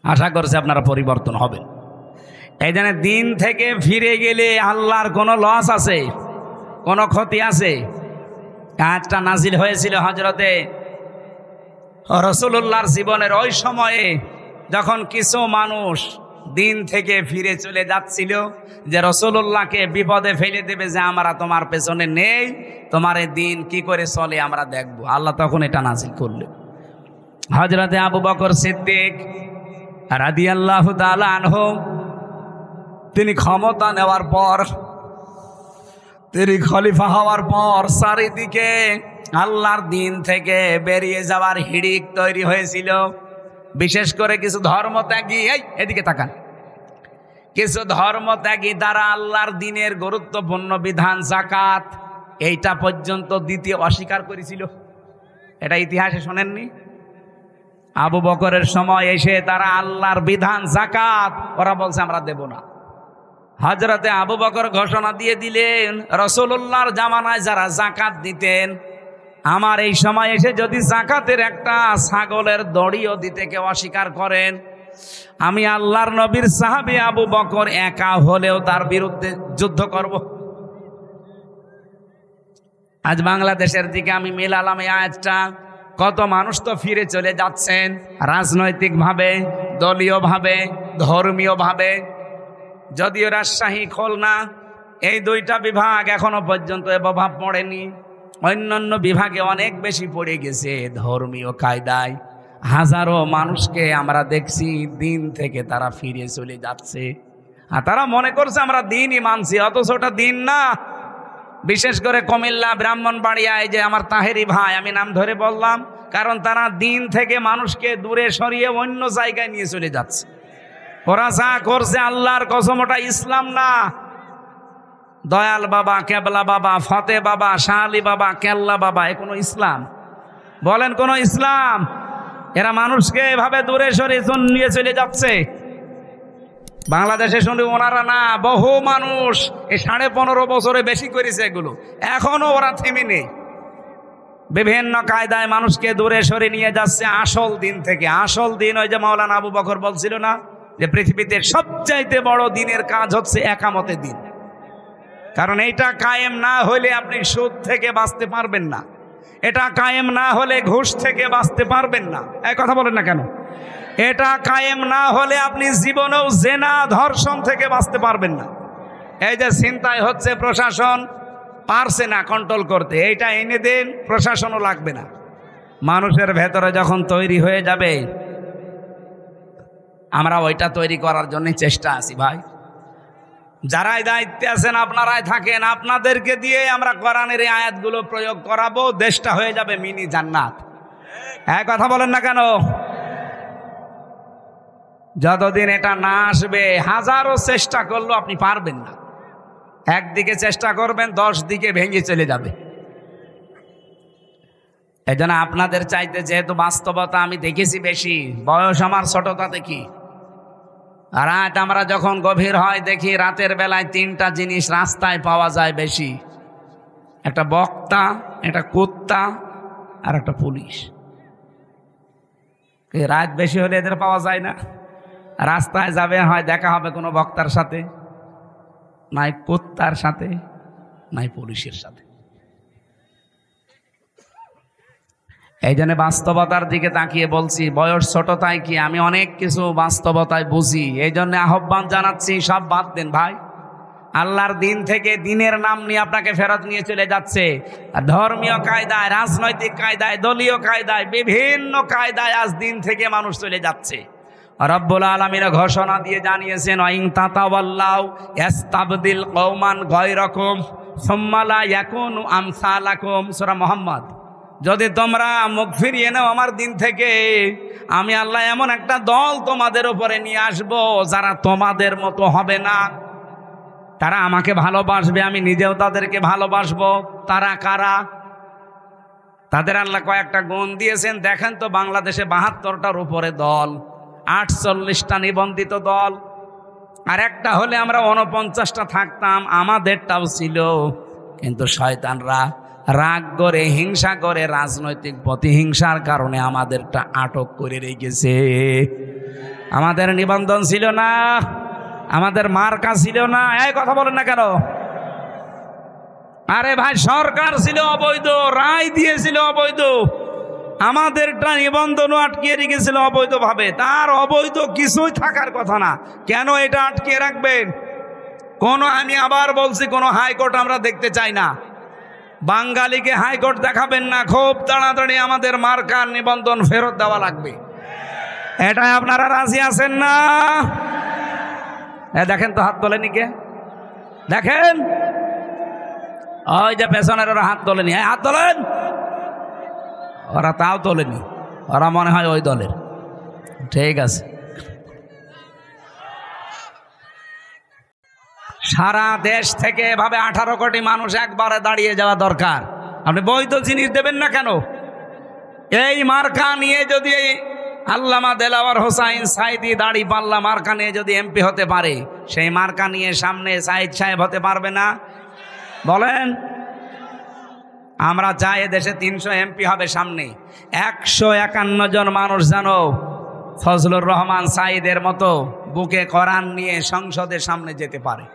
আশা করছি আপনারা পরিবর্তন হবেন। এই জন্য দিন থেকে ফিরে গেলে আল্লাহর কোনো লস আছে, কোনো ক্ষতি আছে? কাজটা নাজিল হয়েছিল হযরতে রাসূলুল্লাহর জীবনের ওই সময়ে, যখন কিছু মানুষ দিন থেকে ফিরে চলে যাচ্ছিল, যে রাসূলুল্লাহকে বিপদে ফেলে দেবে, যে আমরা তোমার পেছনে নেই, তোমার এই দিন কি করে চলে আমরা দেখব। আল্লাহ তখন এটা নাজিল করলেন। হযরতে আবু বকর সিদ্দিক রাদিয়াল্লাহু তাআলা আনহু, তিনি ক্ষমতা নেওয়ার পর, তিনি খলিফা হওয়ার পর চারিদিকে আল্লাহর দিন থেকে বেরিয়ে যাওয়ার হিড়িক তৈরি হয়েছিল। বিশেষ করে কিছু ধর্মত্যাগী, এদিকে তাকান, কিছু ধর্মত্যাগী দ্বারা আল্লাহর দিনের গুরুত্বপূর্ণ বিধান যাকাত এইটা পর্যন্ত দিতে অস্বীকার করেছিল। এটা ইতিহাসে শোনেননি? আবু বকরের সময় এসে তারা আল্লাহর বিধান যাকাত ওরা বলছে আমরা দেব না। হযরতে আবু বকর ঘোষণা দিয়ে দিলেন, রাসূলুল্লাহর জামানায় যারা যাকাত দিতেন, আমার এই সময় এসে যদি যাকাতের একটা ছাগলের দড়িও দিতে কেউ অস্বীকার করেন, আমি আল্লাহর নবীর সাহাবী আবু বকর একা হলেও তার বিরুদ্ধে যুদ্ধ করব। আজ বাংলাদেশের দিকে আমি মেলালাম এই আয়াতটা। কত মানুষ তো ফিরে চলে যাচ্ছেন, রাজনৈতিকভাবে, দলীয়ভাবে, ধর্মীয়ভাবে। যদিও রাজশাহী, খুলনা এই 2টা বিভাগ এখনো পর্যন্ত এ প্রভাব পড়েনি, অন্যান্য বিভাগে অনেক বেশি পড়ে গেছে ধর্মীয় কায়দায়। হাজারো মানুষকে আমরা দেখছি দিন থেকে তারা ফিরে চলে যাচ্ছে, আর তারা মনে করছে আমরা দিনই মানছি, অথচ ওটা দিন না। বিশেষ করে কুমিল্লা, ব্রাহ্মণবাড়িয়া, এই যে আমার তাহেরি ভাই, আমি নাম ধরে বললাম, কারণ তারা দিন থেকে মানুষকে দূরে সরিয়ে অন্য জায়গায় নিয়ে চলে যাচ্ছে। ওরা যা করছে আল্লাহর কসম ওটা ইসলাম না। দয়াল বাবা, কেবলা বাবা, ফতে বাবা, শাহ আলী বাবা, কেল্লা বাবা, এ কোনো ইসলাম? বলেন কোনো ইসলাম? এরা মানুষকে এভাবে দূরে সরিয়ে নিয়ে চলে যাচ্ছে। বাংলাদেশে শুনে ওনারা না, বহু মানুষ এই 15.5 বছরে বেশি করেছে এগুলো, এখনো ওরা থেমে নেই। বিভিন্ন কায়দায় মানুষকে দূরে সরে নিয়ে যাচ্ছে আসল দিন থেকে। আসল দিন ওই যে মাওলানা আবু বকর বলছিল না, যে পৃথিবীতে সবচাইতে বড় দিনের কাজ হচ্ছে একামতের দিন। কারণ এইটা কায়েম না হলে আপনি সুদ থেকে বাঁচতে পারবেন না, এটা কায়েম না হলে ঘুষ থেকে বাঁচতে পারবেন না। এই কথা বলেন না কেন? এটা কায়েম না হলে আপনি জীবনেও জেনা, ধর্ষণ থেকে বাঁচতে পারবেন না। এই যে ছিনতাই হচ্ছে, প্রশাসন পারছে না কন্ট্রোল করতে, এইটা এনে দেন, প্রশাসনও লাগবে না। মানুষের ভেতরে যখন তৈরি হয়ে যাবে, আমরা ওইটা তৈরি করার জন্য চেষ্টা আছি ভাই। যারাই দায়িত্বে আছেন আপনারাই থাকেন, আপনাদেরকে দিয়ে আমরা কোরআনের এই আয়াতগুলো প্রয়োগ করাবো, দেশটা হয়ে যাবে মিনি জান্নাত। হ্যাঁ, কথা বলেন না কেন? যতদিন এটা না আসবে, হাজারো চেষ্টা করলেও আপনি পারবেন না। একদিকে চেষ্টা করবেন, 10 দিকে ভেঙে চলে যাবে। এই জন্য আপনাদের চাইতে যেহেতু বাস্তবতা আমি দেখেছি বেশি, বয়স আমার ছোটতা দেখি, রাত আমরা যখন গভীর হয় দেখি রাতের বেলায় 3টা জিনিস রাস্তায় পাওয়া যায় বেশি, একটা বক্তা, একটা কুত্তা আর একটা পুলিশ। রাত বেশি হলে এদের পাওয়া যায় না। রাস্তায় যাবে, হয় দেখা হবে কোনো বক্তার সাথে, নাই কুত্তার সাথে, নাই পুলিশের সাথে। এই জন্য বাস্তবতার দিকে তাকিয়ে বলছি, বয়স ছোট তাই কি আমি অনেক কিছু বাস্তবতায় বুঝি। এই জন্য আহ্বান জানাচ্ছি, সব বাদ দেন ভাই। আল্লাহর দিন থেকে দিনের নাম নিয়ে আপনাকে ফেরত নিয়ে চলে যাচ্ছে। ধর্মীয় কায়দায়, রাজনৈতিক কায়দায়, দলীয় কায়দায়, বিভিন্ন কায়দায় আজ দিন থেকে মানুষ চলে যাচ্ছে। রব্বুল আলামিন ঘোষণা দিয়ে জানিয়েছেন, ওয়াইন তাতাওয়াল্লাউ ইস্তাবদিল কওমান গায়রাকুম সুম্মা লা ইয়াকুনু আমসালাকুম। সূরা মুহাম্মদ। যদি তোমরা মুখ ফিরিয়ে নাও আমার দিন থেকে, আমি আল্লাহ এমন একটা দল তোমাদের উপরে নিয়ে আসবো যারা তোমাদের মতো হবে না। তারা আমাকে ভালোবাসবে, আমি নিজেও তাদেরকে ভালোবাসবো। তারা কারা? তাদের আল্লাহ কয়েকটা গুণ দিয়েছেন। দেখেন তো, বাংলাদেশে ৭২টার উপরে দল, ৪৮টা নিবন্ধিত দল, আর একটা হলে আমরা ৪৯টা থাকতাম, আমাদেরটাও ছিল। কিন্তু শয়তানরা রাগ করে, হিংসা করে, রাজনৈতিক প্রতিহিংসার কারণে আমাদেরটা আটক করে রেখেছে। আমাদের নিবন্ধন ছিল না, আমাদের মার্কা ছিল না। এই কথা বলেন না কেন? আরে ভাই, সরকার ছিল অবৈধ, রায় দিয়েছিল অবৈধ, আমাদেরটা নিবন্ধনও আটকিয়ে রেখেছিল অবৈধভাবে। তার অবৈধ কিছুই থাকার কথা না, কেন এটা আটকিয়ে রাখবেন? আমি আবার বলছি, কোনো হাইকোর্ট আমরা দেখতে চাই না। বাঙালিকে হাইকোর্ট দেখাবেন না, খুব তাড়াতাড়ি আমাদের মার্কার নিবন্ধন ফেরত দেওয়া লাগবে। এটাই আপনারা রাজি আছেন না? দেখেন তো, হাত তোলেনি কে? দেখেন, ওই যে পেছনের ওরা হাত তোলেনি। হাত তোলেন। ওরা তাও তোলেনি, ওরা মনে হয় ওই দলের। ঠিক আছে, সারা দেশ থেকে এভাবে 18 কোটি মানুষ একবারে দাঁড়িয়ে যাওয়া দরকার। আপনি বৈধ জিনিস দেবেন না কেন? এই মার্কা নিয়ে যদি আল্লামা দেলাওয়ার হোসাইন সাইদি দাঁড়িপাল্লা মার্কা নিয়ে যদি এমপি হতে পারে, সেই মার্কা নিয়ে সামনে সাইদ সাহেব হতে পারবে না? বলেন। আমরা চাই দেশে 300 এমপি হবে সামনে। 151 জন মানুষ জানো ফজলুর রহমান সাইদের মতো বুকে কোরআন নিয়ে সংসদের সামনে যেতে পারে।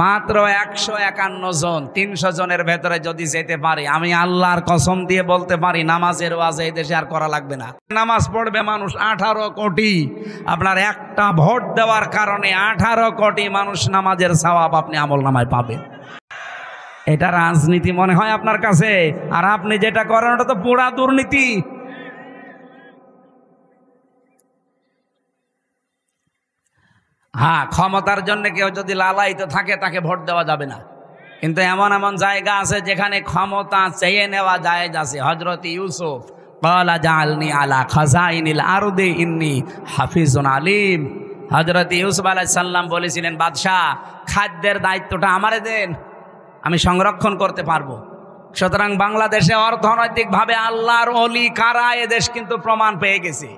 মাত্র 151 জন। 300 জনের ভেতরে যদি যেতে পারে, আমি আল্লাহর কসম দিয়ে বলতে পারি, নামাজের ওয়াজ এই দেশে আর করা লাগবে না। নামাজ পড়বে মানুষ 18 কোটি। আপনার একটা ভোট দেওয়ার কারণে 18 কোটি মানুষ নামাজের সওয়াব আপনি আমলনামায় পাবেন। এটা রাজনীতি মনে হয় আপনার কাছে? আর আপনি যেটা করেন ওটা তো পুরা দুর্নীতি। হ্যাঁ, ক্ষমতার জন্য কেউ যদি লালায়িত থাকে তাকে ভোট দেওয়া যাবে না, কিন্তু এমন এমন জায়গা আছে যেখানে ক্ষমতা চেয়ে নেওয়া জায়েজ আছে। হযরত ইউসুফ ক্বালা জাআলনি আলা খাযাইনিল আরদি ইন্নী হাফিজুন আলিম। হযরত ইউসুফ আলাইহিস সালাম বলেছিলেন, বাদশাহ, খাদ্যের দায়িত্বটা আমারে দেন, আমি সংরক্ষণ করতে পারবো। সুতরাং বাংলাদেশে অর্থনৈতিকভাবে আল্লাহর ওলি কারা, এদেশ কিন্তু প্রমাণ পেয়ে গেছে।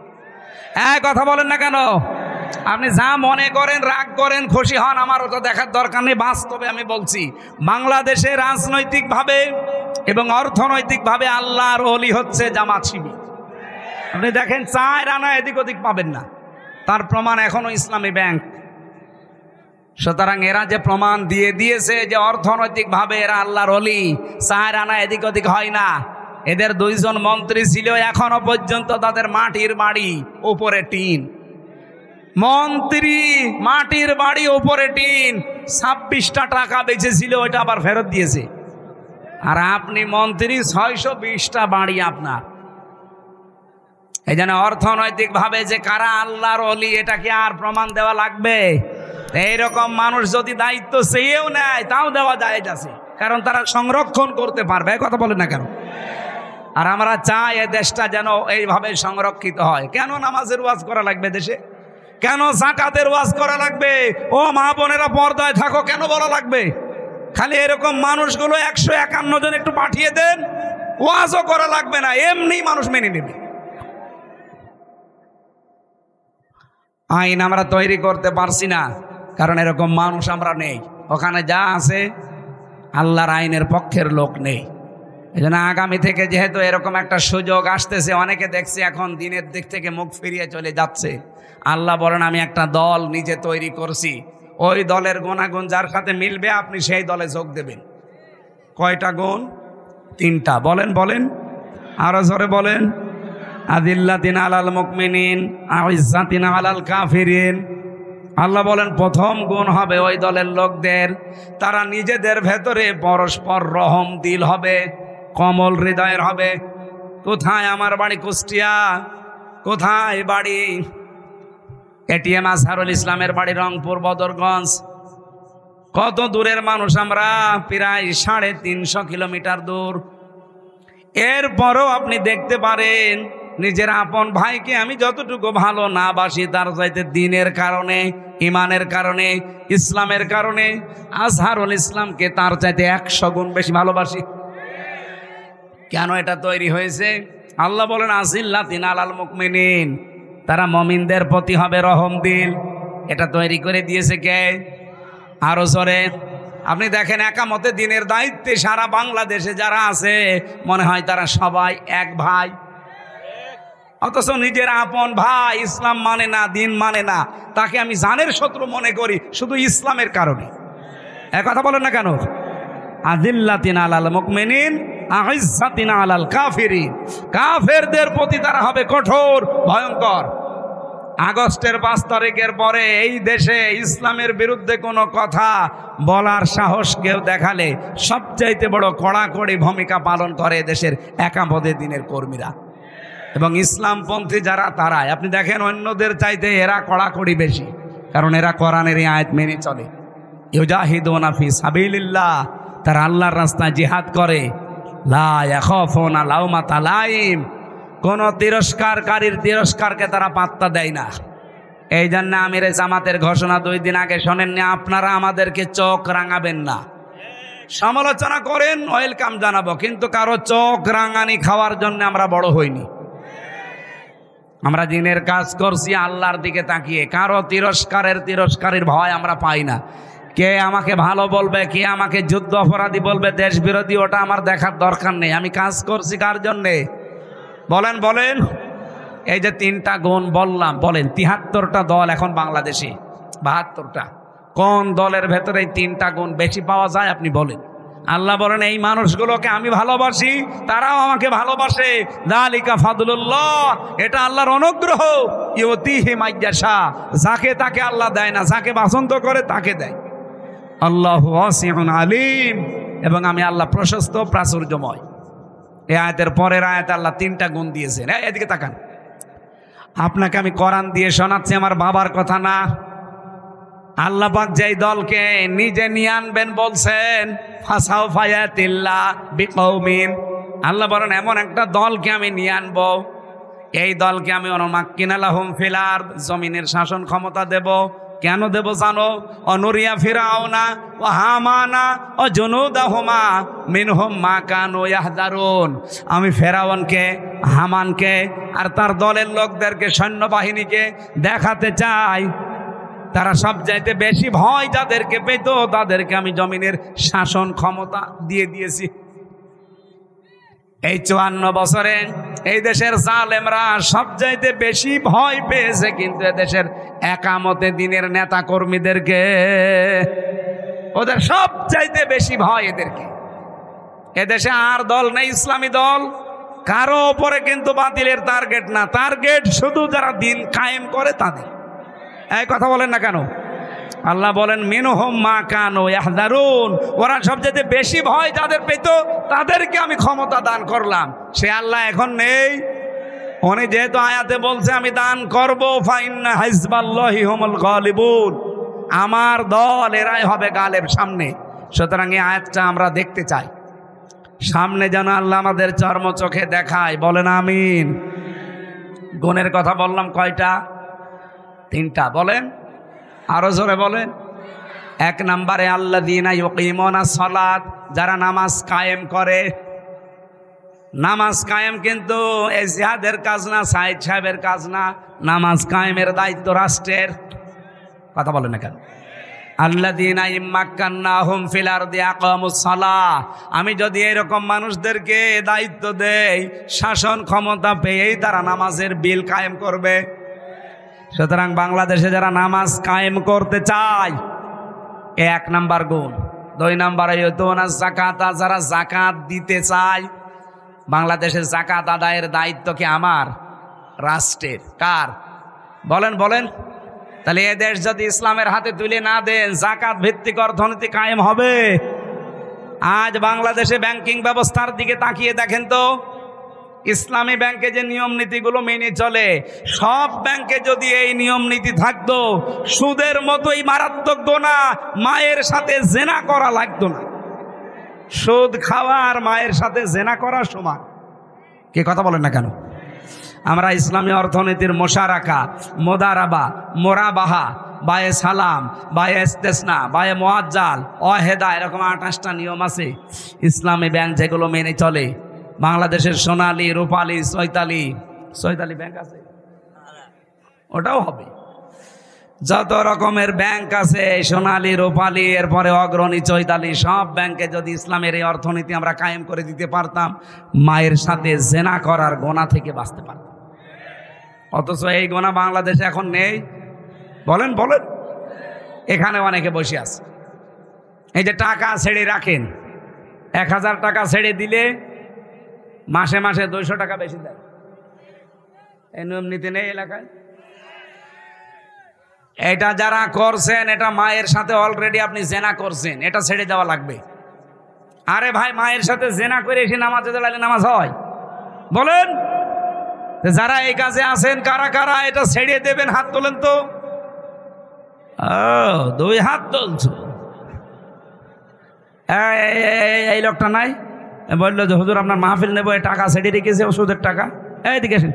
কথা বলেন না কেন? আপনি যা মনে করেন, রাগ করেন, খুশি হন, আমার ওটা দেখার দরকার নেই। বাস্তবে আমি বলছি, বাংলাদেশে রাজনৈতিকভাবে এবং অর্থনৈতিকভাবে আল্লাহর ওলি হচ্ছে জামাত শিবির। আপনি দেখেন, 4 আনা এদিক ওদিক পাবেন না, তার প্রমাণ এখনো ইসলামী ব্যাংক। সুতরাং এরা যে প্রমাণ দিয়ে দিয়েছে যে অর্থনৈতিকভাবে এরা আল্লাহর ওলি, 4 আনা এদিক ওদিক হয় না। এদের 2 জন মন্ত্রী ছিল, এখনো পর্যন্ত তাদের মাটির বাড়ি, উপরে টিন। মন্ত্রী মাটির বাড়ি, উপরে টিন। 26টা টাকা বেঁচেছিল, ওইটা আবার ফেরত দিয়েছে। আর আপনি মন্ত্রী, 620টা বাড়ি আপনার। এই জন্য অর্থনৈতিকভাবে যে কারা আল্লাহর ওলি, এটা কি আর প্রমাণ দেওয়া লাগবে? এইরকম মানুষ যদি দায়িত্ব চেয়েও নেয়, তাও দেওয়া জায়েজ আছে, কারণ তারা সংরক্ষণ করতে পারবে। কথা বলে না কেন? আর আমরা চাই এ দেশটা যেন এইভাবে সংরক্ষিত হয়। কেন নামাজের ওয়াজ করা লাগবে দেশে? কেন যাকাতের ওয়াজ করা লাগবে? ও মা বোনেরা, পর্দায় থাকো কেন বলা লাগবে? খালি এরকম মানুষগুলো 151 জন একটু পাঠিয়ে দেন, ওয়াজও করা লাগবে না, এমনি মানুষ মেনে নেবে। আইন আমরা তৈরি করতে পারছি না, কারণ এরকম মানুষ আমরা নেই। ওখানে যা আছে আল্লাহর আইনের পক্ষের লোক নেই। এই জন্য আগামী থেকে যেহেতু এরকম একটা সুযোগ আসতেছে, অনেকে দেখছে এখন দিনের দিক থেকে মুখ ফিরিয়ে চলে যাচ্ছে। আল্লাহ বলেন আমি একটা দল নিজে তৈরি করছি, ওই দলের গুণাগুণ যার সাথে মিলবে আপনি সেই দলে যোগ দেবেন। কয়টা গুণ? 3টা। বলেন বলেন, আরো জোরে বলেন। আদিল্লাতিন আলাল মুমিনিন আইজ্জাতিন আলাল কাফিরিন। আল্লাহ বলেন প্রথম গুণ হবে ওই দলের লোকদের, তারা নিজেদের ভেতরে পরস্পর রহম দিল হবে, কমল হৃদয়ের হবে। কোথায়? আমার বাড়ি কুষ্টিয়া। কোথায় বাড়ি? এটিএম আজহারুল ইসলামের বাড়ি রংপুর বদরগঞ্জ। কত দূরের মানুষ আমরা, প্রায় 350 কিলোমিটার দূর। এরপরও আপনি দেখতে পারেন নিজের আপন ভাইকে আমি যতটুকু ভালো না বাসি, তার চাইতে দিনের কারণে, ইমানের কারণে, ইসলামের কারণে আজহারুল ইসলামকে তার চাইতে 100 গুণ বেশি ভালোবাসি। কেন এটা তৈরি হয়েছে? আল্লাহ বলেন আজিল্লাতিন আলাল মুমিনিন, তারা মুমিনদের প্রতি হবে রহম দিল। এটা তৈরি করে দিয়েছে কে? আরো জোরে। আপনি দেখেন একামতে দিনের দায়িত্বে সারা বাংলাদেশে যারা আছে মনে হয় তারা সবাই এক ভাই, অথচ নিজের আপন ভাই ইসলাম মানে না, দিন মানে না, তাকে আমি জানের শত্রু মনে করি শুধু ইসলামের কারণে। এক কথা বলেন না কেন? আযিল্লাতিন আলাল মুমিনিন আইজ্জাতিন আলাল কাফিরিন, কাফেরদের প্রতি তারা হবে কঠোর, ভয়ঙ্কর। আগস্টের 5 তারিখের পরে এই দেশে ইসলামের বিরুদ্ধে কোনো কথা বলার সাহস কেউ দেখালে সবচাইতে বড় কড়াকড়ি ভূমিকা পালন করে দেশের একামতে দিনের কর্মীরা এবং ইসলামপন্থী যারা, তারাই। আপনি দেখেন অন্যদের চাইতে এরা কড়াকড়ি বেশি, কারণ এরা কোরআনের এই আয়াত মেনে চলে। ইউজাহিদুনা ফি সাবিলিল্লাহ, তারা আল্লাহর রাস্তায় জিহাদ করে। লা ইয়াখাফুনা লাউমাতা লাইম, কোন তিরস্কারকারীর তিরস্কারকে তারা পাত্তা দেয় না। এই জন্য আমিরে জামাতের ঘোষণা 2 দিন আগে শোনেননি, আপনারা আমাদেরকে চোখ রাঙাবেন না। সমালোচনা করেন, ওয়েলকাম জানাবো, কিন্তু কারো চোখ রাঙানি খাওয়ার জন্য আমরা বড় হইনি। আমরা দিনের কাজ করছি আল্লাহর দিকে তাকিয়ে, কারো তিরস্কারের ভয় আমরা পাই না। কে আমাকে ভালো বলবে, কে আমাকে যুদ্ধ অপরাধী বলবে, দেশ বিরোধী, ওটা আমার দেখার দরকার নেই। আমি কাজ করছি কার জন্যে? বলেন বলেন। এই যে 3টা গুণ বললাম, বলেন 73টা দল এখন বাংলাদেশে, 72টা। কোন দলের ভেতরে এই 3টা গুণ বেশি পাওয়া যায় আপনি বলেন? আল্লাহ বলেন এই মানুষগুলোকে আমি ভালোবাসি, তারাও আমাকে ভালোবাসে। যালিকা ফাদলুল্লাহ, এটা আল্লাহর অনুগ্রহ। ইউতিহি মাইয়াশা, যাকে তাকে আল্লাহ দেয় না, যাকে পছন্দ করে তাকে দেয়। আল্লাহু ওয়াসিউন আলিম, এবং আমি আল্লাহ প্রশস্ত প্রাচুর্যময়। এই আয়াতের পরের আয়াতে আল্লাহ 3টা গুণ দিয়েছেন। এদিকে তাকান, আপনাকে আমি কোরআন দিয়ে শোনাচ্ছি, আমার বাবার কথা না। আল্লাহ পাক যেই দলকে নিজে নিয়ে আনবেন বলছেন, ফাসাউফা ইয়াতিল্লাহ বিকৌমিন, আল্লাহ বলেন এমন একটা দলকে আমি নিয়ে আনবো, এই দলকে আমি অনুমাক্কিনা লাহুম ফিল আরদ, জমিনের শাসন ক্ষমতা দেব। কেন দেব জানো? অনুরিয়া ফিরাউনা ও হামানা ও জুনুদাহুমা মিনহুম মা কানু ইয়াহদারুন, আমি ফেরাউনকে, হামানকে আর তার দলের লোকদেরকে, সৈন্যবাহিনীকে দেখাতে চাই তারা সবচাইতে বেশি ভয় যাদেরকে পেত তাদেরকে আমি জমিনের শাসন ক্ষমতা দিয়ে দিয়েছি। এই 54 বছরে এই দেশের জালেমরা সবচাইতে বেশি ভয় পেয়েছে কিন্তু এদেশের একামতে দিনের নেতা কর্মীদেরকে, ওদের সবচাইতে বেশি ভয় এদেরকে। এদেশে আর দল নেই ইসলামী দল, কারো ওপরে কিন্তু বাতিলের টার্গেট না, টার্গেট শুধু যারা দিন কায়েম করে তাদের। এই কথা বলেন না কেন? আল্লাহ বলেন মিনহুম মা কানু ইয়াহদারুন, ওরা সবচেয়ে বেশি ভয় যাদের পেত তাদেরকে আমি ক্ষমতা দান করলাম। সে আল্লাহ এখন নেই। উনি যেহেতু আয়াতে বলছে আমি দান করবো, ফাইন্না হিজবাল্লাহি হুমুল গালিবুন, আমার দল এরাই হবে গালেব সামনে। সুতরাং এই আয়াতটা আমরা দেখতে চাই, সামনে যেন আল্লাহ আমাদের চর্ম চোখে দেখায়। বলেন আমিন। গুণের কথা বললাম কয়টা? 3টা। বলেন আরো জোরে বলেন। 1 নম্বরে আল্লাযীনা ইউকিমুনাস সালাত, যারা নামাজ কায়েম করে। নামাজ কায়েম কিন্তু এই জিহাদের কাজ না, সাইদ সাহেবের কাজ না। নামাজ কায়েমের দায়িত্ব রাষ্ট্রের। কথা বলেন না কেন? আল্লাযীনা ইম্মাক্কান্নাহুম ফিল আরদি আকামুস সালাহ, আমি যদি এরকম মানুষদেরকে দায়িত্ব দেই, শাসন ক্ষমতা পেয়েই তারা নামাজের বিল কায়েম করবে। সুতরাং বাংলাদেশে যারা নামাজ কায়েম করতে চায়, এক নাম্বার গুণ। 2 নাম্বারে ইউতুনা যাকাতা, যারা যাকাত দিতে চায়। বাংলাদেশের যাকাত আদায়ের দায়িত্ব কি আমার? রাষ্ট্রের। কার? বলেন বলেন। তাহলে এ দেশ যদি ইসলামের হাতে তুলে না দেন, যাকাত ভিত্তিক অর্থনীতি কায়েম হবে? আজ বাংলাদেশে ব্যাংকিং ব্যবস্থার দিকে তাকিয়ে দেখেন তো, ইসলামী ব্যাংকে যে নিয়ম নীতিগুলো মেনে চলে, সব ব্যাংকে যদি এই নিয়ম নীতি থাকতো, সুদের মতোই মারাত্মক গোনা, মায়ের সাথে জেনা করা লাগতো না। সুদ খাওয়া আর মায়ের সাথে জেনা করা সমান। কে কথা বলেন না কেন? আমরা ইসলামী অর্থনীতির মোশারাকা, মোদারাবা, মোরাবাহা, বায়ে সালাম, বায়ে ইস্তেসনা, বায়ে মুআজ্জাল, ওয়াহেদা, এরকম 28টা নিয়ম আছে ইসলামী ব্যাংক যেগুলো মেনে চলে। বাংলাদেশের সোনালী, রূপালী, চৈতালি ব্যাংক আছে, ওটাও হবে। যত রকমের ব্যাংক আছে, সোনালী, রূপালী, এরপরে অগ্রণী, চৈতালি, সব ব্যাংকে যদি ইসলামের এই অর্থনীতি আমরা কায়েম করে দিতে পারতাম, মায়ের সাথে জেনা করার গোনা থেকে বাঁচতে পারতাম। অথচ এই গোনা বাংলাদেশে এখন নেই। বলেন বলেন। এখানে অনেকে বসে আছে, এই যে টাকা ছেড়ে রাখেন, 1000 টাকা ছেড়ে দিলে মাসে মাসে 200 টাকা বেশি দেয়। এই নিয়ম নীতি নেই এলাকায়। এটা যারা করছেন, এটা মায়ের সাথে অলরেডি আপনি জেনা করছেন, এটা ছেড়ে দেওয়া লাগবে। আরে ভাই, মায়ের সাথে জেনা করে এসে নামাজে দাঁড়ালে নামাজ হয়? বলেন। যারা এই কাজে আছেন, কারা কারা এটা ছেড়ে দেবেন? হাত তোলেন তো। 2 হাত তুলছো। এই লোকটা নাই, বললো যে হুজুর আপনার মাহফিল নেবো, এই টাকা ছেড়ে রেখেছে, ওষুধের টাকা। এইদিকে আসেন।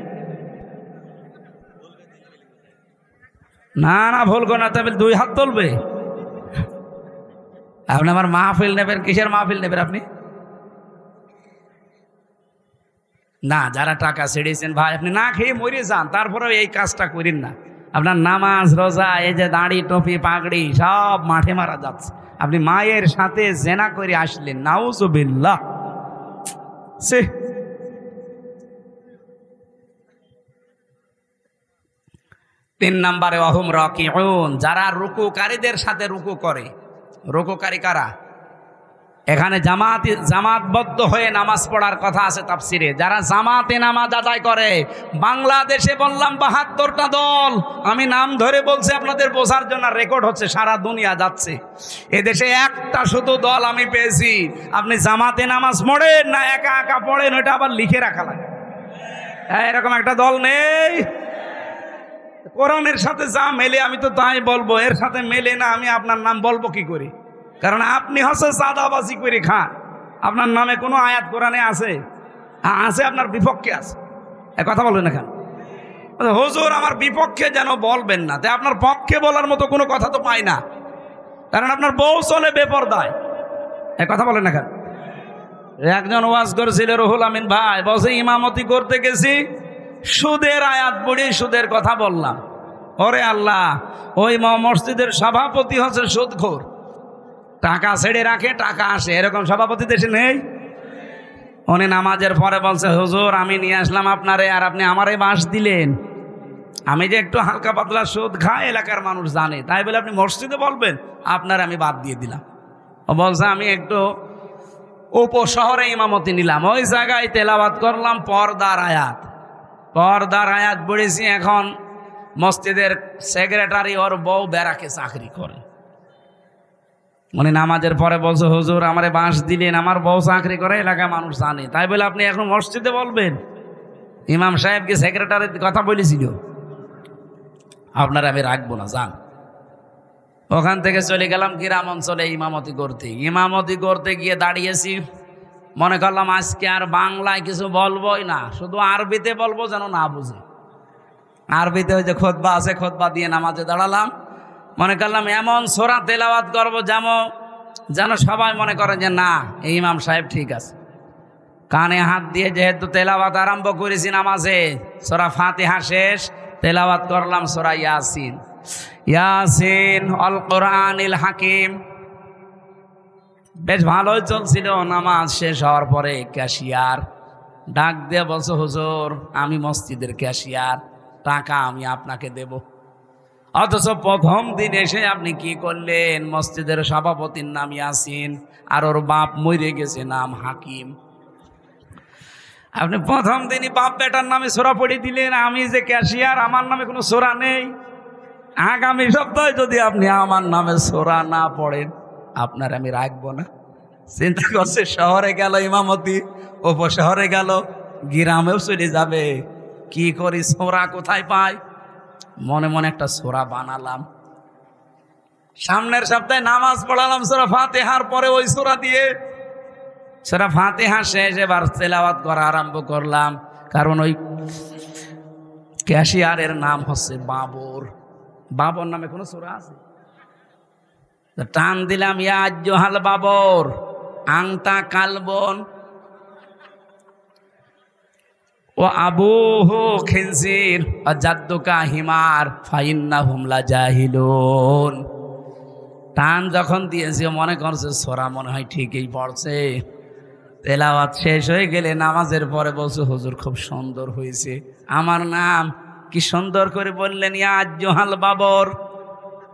না না, ভুল করে না, তবে 2 হাত তুলবে। আপনি আমার মাহফিল নেবেন? কিসের মাহফিল নেবেন আপনি? না, যারা টাকা ছেড়েছেন ভাই, আপনি না খেয়ে মরে যান, তারপরেও এই কাজটা করেন না। আপনার নামাজ, রোজা, এই যে দাড়ি, টুপি, পাগড়ি, সব মাঠে মারা যাচ্ছে। আপনি মায়ের সাথে জেনা করে আসলেন, নাউজুবিল্লাহ। 3 নম্বরে ওয়াহুম রাকিউন, যারা রুকুকারীদের সাথে রুকু করে। রুকুকারী কারা? এখানে জামাতবদ্ধ হয়ে নামাজ পড়ার কথা আছে তাফসিরে। যারা জামাতে নামাজ আদায় করে, বাংলাদেশে বললাম 72টা দল, আমি নাম ধরে বলছি আপনাদের বোঝার জন্য, রেকর্ড হচ্ছে, সারা দুনিয়া যাচ্ছে। এদেশে একটা শুধু দল আমি পেয়েছি, আপনি জামাতে নামাজ পড়েন না একা একা পড়েন, ওইটা আবার লিখে রাখা লাগে। এরকম একটা দল নেই। কোরআনের সাথে যা মেলে আমি তো তাই বলবো, এর সাথে মেলে না, আমি আপনার নাম বলবো কি করে? কারণ আপনি হচ্ছে চাঁদাবাজি করে খান। আপনার নামে কোনো আয়াত কোরআনে আছে? আছে, আপনার বিপক্ষে আছে। কথা বলবেন না কেন? হুজুর আমার বিপক্ষে যেন বলবেন না, তাই আপনার পক্ষে বলার মতো কোনো কথা তো পাই না, কারণ আপনার বউ চলে বেপরদায়। কথা বলেন না কেন? একজন ওয়াজ করেছিল, রুহুল আমিন ভাই, বসে ইমামতি করতে গেছি, সুদের আয়াত পড়ে সুদের কথা বললাম। ওরে আল্লাহ, ওই মসজিদের সভাপতি হচ্ছে সুদখোর, টাকা ছেড়ে রাখে, টাকা আসে, এরকম সভাপতি দেশে নেই। উনি নামাজের পরে বলছে, হুজুর আমি নিয়ে আসলাম আপনারে, আর আপনি আমারে বাঁশ দিলেন। আমি যে একটু হালকা পাতলা সুদ খাই, এলাকার মানুষ জানে, তাই বলে আপনি মসজিদে বলবেন? আপনার আমি বাদ দিয়ে দিলাম। ও বলছে আমি একটু উপশহরে ইমামতি নিলাম, ওই জায়গায় তেলাওয়াত করলাম পর্দার আয়াত। পর্দার আয়াত পড়েছি। এখন মসজিদের সেক্রেটারি, ওর বউ ব্যারাকে চাকরি করে। উনি নামাজের পরে বলছে, হুজুর আমারে বাঁশ দিলেন, আমার বউ চাকরি করে, এলাকার মানুষ জানে, তাই বলে আপনি এখন মসজিদে বলবেন? ইমাম সাহেবকে সেক্রেটারির কথা বলেছিল, আপনারা আমি রাখবো না, যান। ওখান থেকে চলে গেলাম গ্রাম অঞ্চলে ইমামতি করতে। ইমামতি করতে গিয়ে দাঁড়িয়েছি, মনে করলাম আজকে আর বাংলায় কিছু বলবোই না, শুধু আরবিতে বলবো, যেন না বুঝে। আরবিতে ওই যে খুতবা আছে, খুতবা দিয়ে নামাজে দাঁড়ালাম। মনে করলাম এমন সূরা তেলাওয়াত করবো যেন সবাই মনে করে যে না, এই ইমাম সাহেব ঠিক আছে। কানে হাত দিয়ে যেহেতু তেলাওয়াত আরম্ভ করেছি নামাজে, সূরা ফাতিহা শেষ, তেলাওয়াত করলাম সূরা ইয়াসিন। ইয়াসিন আল কোরআনিল হাকিম। বেশ ভালোই চলছিল। নামাজ শেষ হওয়ার পরে ক্যাশিয়ার ডাক দিয়ে বলছে, হুজুর আমি মসজিদের ক্যাশিয়ার, টাকা আমি আপনাকে দেব। অথচ প্রথম দিন এসে আপনি কি করলেন? মসজিদের সভাপতির নাম ইয়াসিন আর ওর বাপ মরে গেছে, নাম হাকিম। আপনি প্রথম দিনই বাপ বেটার নামে সূরা পড়ে দিলেন। আমি যে ক্যাশিয়ার, আমার নামে কোনো সূরা নেই। আগামী সপ্তাহে যদি আপনি আমার নামে সূরা না পড়েন, আপনার আমি রাখবো না। চিন্তা করছে, শহরে গেল ইমামতি, উপশহরে গেল, গ্রামেও চলে যাবে। কি করি, সূরা কোথায় পাই? মনে মনে একটা সূরা বানালাম। সামনের সপ্তাহে নামাজ পড়ালাম সূরা ফাতিহার পরে ওই সূরা দিয়ে। সূরা ফাতিহা শেষ, এবার তেলাওয়াত করা আরম্ভ করলাম। কারণ ওই ক্যাশিয়ারের নাম হচ্ছে বাবর। বাবর নামে কোনো সূরা আছে? টান দিলাম, ইয়া আইয়ুহাল বাবর আনতা কালবন ও আবুহু খিনজির ও জাদ্দুকা হিমার ফাইন্নাহুম লাজাহিলুন। টান যখন দিয়েছে মনে করছে সূরা মনে হয় ঠিকই পড়ছে। তেলাওয়াত শেষ হয়ে গেলে নামাজের পরে বলছে, হুজুর খুব সুন্দর হয়েছে, আমার নাম কি সুন্দর করে বললেন, ইয়া আইয়ুহাল বাবর।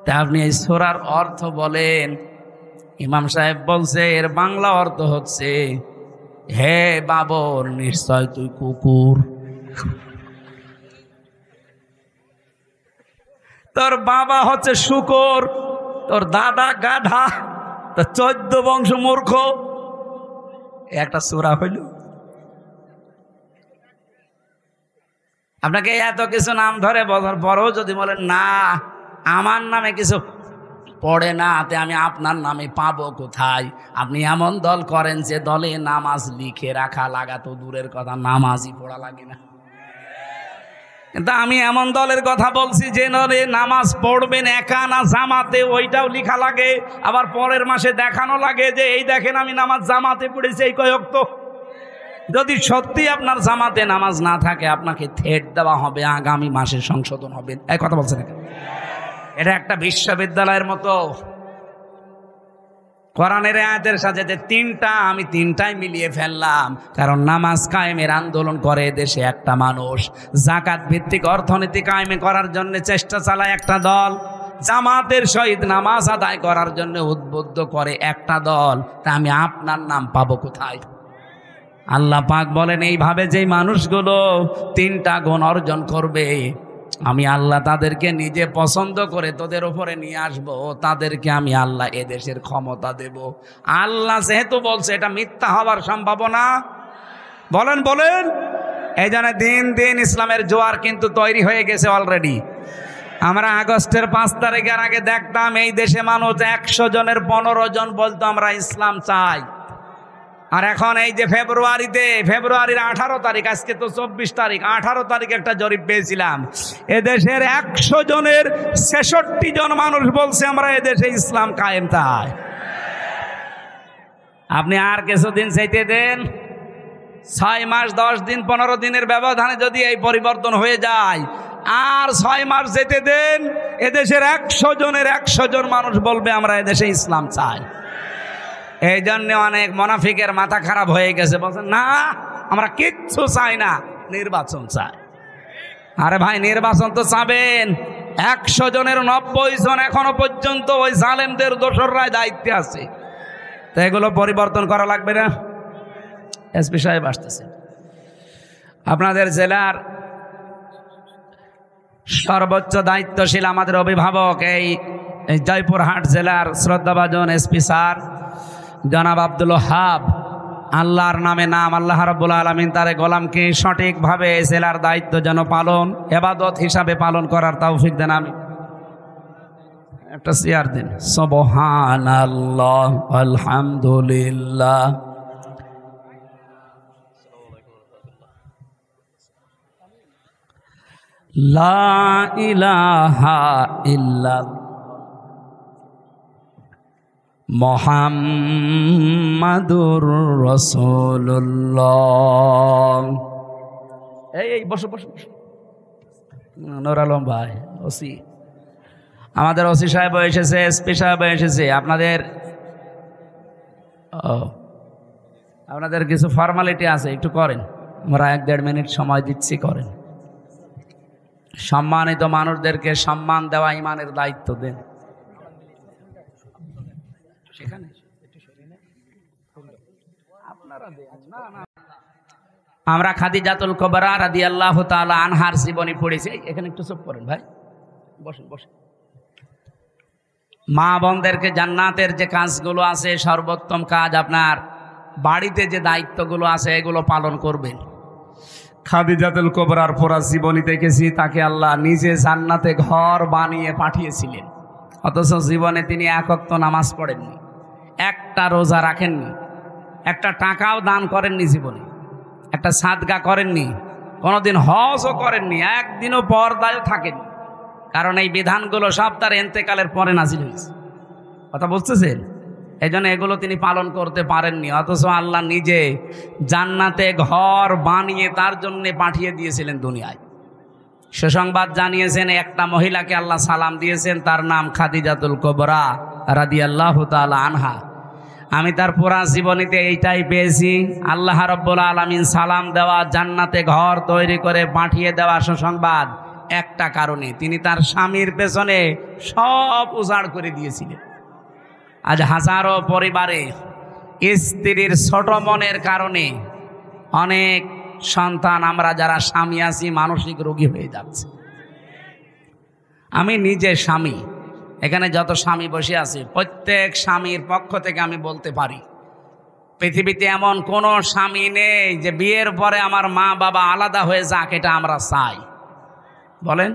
তা আপনি এই সূরার অর্থ বলেন। ইমাম সাহেব বলছে, এর বাংলা অর্থ হচ্ছে, হে বাবর নিশ্চয় তুই কুকুর। তোর বাবা হচ্ছে শুকর, তোর দাদা গাধা, তোর 14 বংশ মূর্খ। একটা সূরা হইল। আপনাকে এত কিছু নাম ধরে বলার পরেও যদি বলেন না আমার নামে কিছু পড়ে না, তে আমি আপনার নামে পাবো কোথায়? আপনি এমন দল করেন যে দলে নামাজ লিখে রাখা লাগা তো দূরের কথা, নামাজই পড়া লাগে না। কিন্তু আমি এমন দলের কথা বলছি যে দলে নামাজ পড়বেন একা না জামাতে, ওইটাও লেখা লাগে। আবার পরের মাসে দেখানো লাগে যে এই দেখেন আমি নামাজ জামাতে পড়েছি এই কয়েক। তো যদি সত্যি আপনার জামাতে নামাজ না থাকে, আপনাকে থ্রেট দেওয়া হবে, আগামী মাসে সংশোধন হবে। এই কথা বলছেন, এটা একটা বিশ্ববিদ্যালয়ের মতো। কোরআনের আয়াতের সাথে যে তিনটা, আমি তিনটাই মিলিয়ে ফেললাম। কারণ নামাজ কায়েমের আন্দোলন করে দেশে একটা মানুষ, যাকাত ভিত্তিক অর্থনীতি কায়েমে করার জন্য চেষ্টা চালায় একটা দল, জামাতের সহিত নামাজ আদায় করার জন্য উদ্বুদ্ধ করে একটা দল। তা আমি আপনার নাম পাবো কোথায়? আল্লাহ পাক বলেন, এইভাবে যেই মানুষগুলো তিনটা গুণ অর্জন করবে, আমি আল্লাহ তাদেরকে নিজে পছন্দ করে তোদের উপরে নিয়ে আসবো। তাদেরকে আমি আল্লাহ এদেশের ক্ষমতা দেব। আল্লাহ যেহেতু বলছে, এটা মিথ্যা হওয়ার সম্ভাবনা। বলেন বলেন। এই জন্য দিন দিন ইসলামের জোয়ার কিন্তু তৈরি হয়ে গেছে অলরেডি। আমরা আগস্টের 5 তারিখের আগে দেখতাম এই দেশে মানুষ 100 জনের 15 জন বলতো আমরা ইসলাম চাই। আর এখন এই যে ফেব্রুয়ারির 18 তারিখ, আজকে তো 24 তারিখ, 18 তারিখ একটা জরিপ পেয়েছিলাম, এদেশের 100 জনের 66 জন মানুষ বলছে আমরা এদেশে ইসলাম কায়েম চাই। আপনি আর কিছুদিন চাইতে দেন, 6 মাস 10 দিন 15 দিনের ব্যবধানে যদি এই পরিবর্তন হয়ে যায়, আর 6 মাস যেতে দেন, এদেশের 100 জনের 100 জন মানুষ বলবে আমরা এদেশে ইসলাম চাই। এই জন্য অনেক মুনাফিকের মাথা খারাপ হয়ে গেছে, বলছেন না আমরা কিচ্ছু চাই না, নির্বাচন চাই। আরে ভাই, নির্বাচন তো চাবেন। 100 জনের 90 জন এখনো পর্যন্ত ওই জালেমদের দোসররাই দায়িত্বে আছে। তো এগুলো পরিবর্তন করা লাগবে না? এসপি সাহেব আসতেছে। আপনাদের জেলার সর্বোচ্চ দায়িত্বশীল আমাদের অভিভাবক, এই জয়পুরহাট জেলার শ্রদ্ধাভাজন এসপি স্যার জনাব আব্দুল ওয়াহাব, আল্লাহর নামে নাম, আল্লাহ রাব্বুল আলামিন তার গোলামকে সঠিকভাবে জেলার দায়িত্ব যেন পালন, ইবাদত হিসাবে পালন করার তৌফিক দেন। আমি একটা চেয়ার দিন। সুবহানাল্লাহ আলহামদুলিল্লাহ লা ইলাহা ইল্লাল্লাহ মুহাম্মাদুর রাসূলুল্লাহ। এই বসো বসো বসো। নূর আলম ভাই ওসি, আমাদের ওসি সাহেব এসেছে, এসপি সাহেব এসেছে। আপনাদের কিছু ফর্মালিটি আছে, একটু করেন। আমরা 1-1.5 মিনিট সময় দিচ্ছি, করেন। সম্মানিত মানুষদেরকে সম্মান দেওয়া ইমানের দায়িত্ব দেন। আমরা খাদিজাতুল কুবরা রাদিয়াল্লাহু তাআলা আনহার জীবনী পড়েছি। এখানে একটু চুপ করেন ভাই, বসেন বসেন। মা বোনদেরকে জান্নাতের যে কাজগুলো আছে, সর্বোত্তম কাজ আপনার বাড়িতে যে দায়িত্বগুলো আছে এগুলো পালন করবেন। খাদিজাতুল কুবরার পুরা জীবনী দেখেছি, তাকে আল্লাহ নিজে জান্নাতে ঘর বানিয়ে পাঠিয়েছিলেন, অথচ জীবনে তিনি এক ওয়াক্ত নামাজ পড়েননি, একটা রোজা রাখেননি, একটা টাকাও দান করেননি, জীবনে একটা সাদকা করেননি, কোনোদিন হজও করেননি, একদিনও পর্দায়ও থাকেননি। কারণ এই বিধানগুলো সব তার ইন্তেকালের পরে নাজিল হয়েছে। কথা বুঝতেছেন? এই জন্য এগুলো তিনি পালন করতে পারেননি, অথচ আল্লাহ নিজে জান্নাতে ঘর বানিয়ে তার জন্য পাঠিয়ে দিয়েছিলেন দুনিয়ায়। সুসংবাদ জানিয়েছেন, একটা মহিলাকে আল্লাহ সালাম দিয়েছেন, তার নাম খাদিজাতুল কুবরা রাদিয়াল্লাহু তাআলা আনহা। আমি তার পুরা জীবনীতে এইটাই পেয়েছি, আল্লাহ রাব্বুল আলামিন সালাম দেওয়া, জান্নাতে ঘর তৈরি করে পাঠিয়ে দেওয়া সুসংবাদ একটা কারণে, তিনি তার স্বামীর পেছনে সব উজাড় করে দিয়েছিলেন। আজ হাজারো পরিবারে স্ত্রীর ছোট মনের কারণে অনেক সন্তান, আমরা যারা স্বামী আছি, মানসিক রোগী হয়ে যাচ্ছে। আমি নিজে স্বামী, এখানে যত স্বামী বসে আছে প্রত্যেক স্বামীর পক্ষ থেকে আমি বলতে পারি, পৃথিবীতে এমন কোনো স্বামী নেই যে বিয়ের পরে আমার মা বাবা আলাদা হয়ে যাক, এটা আমরা চাই। বলেন,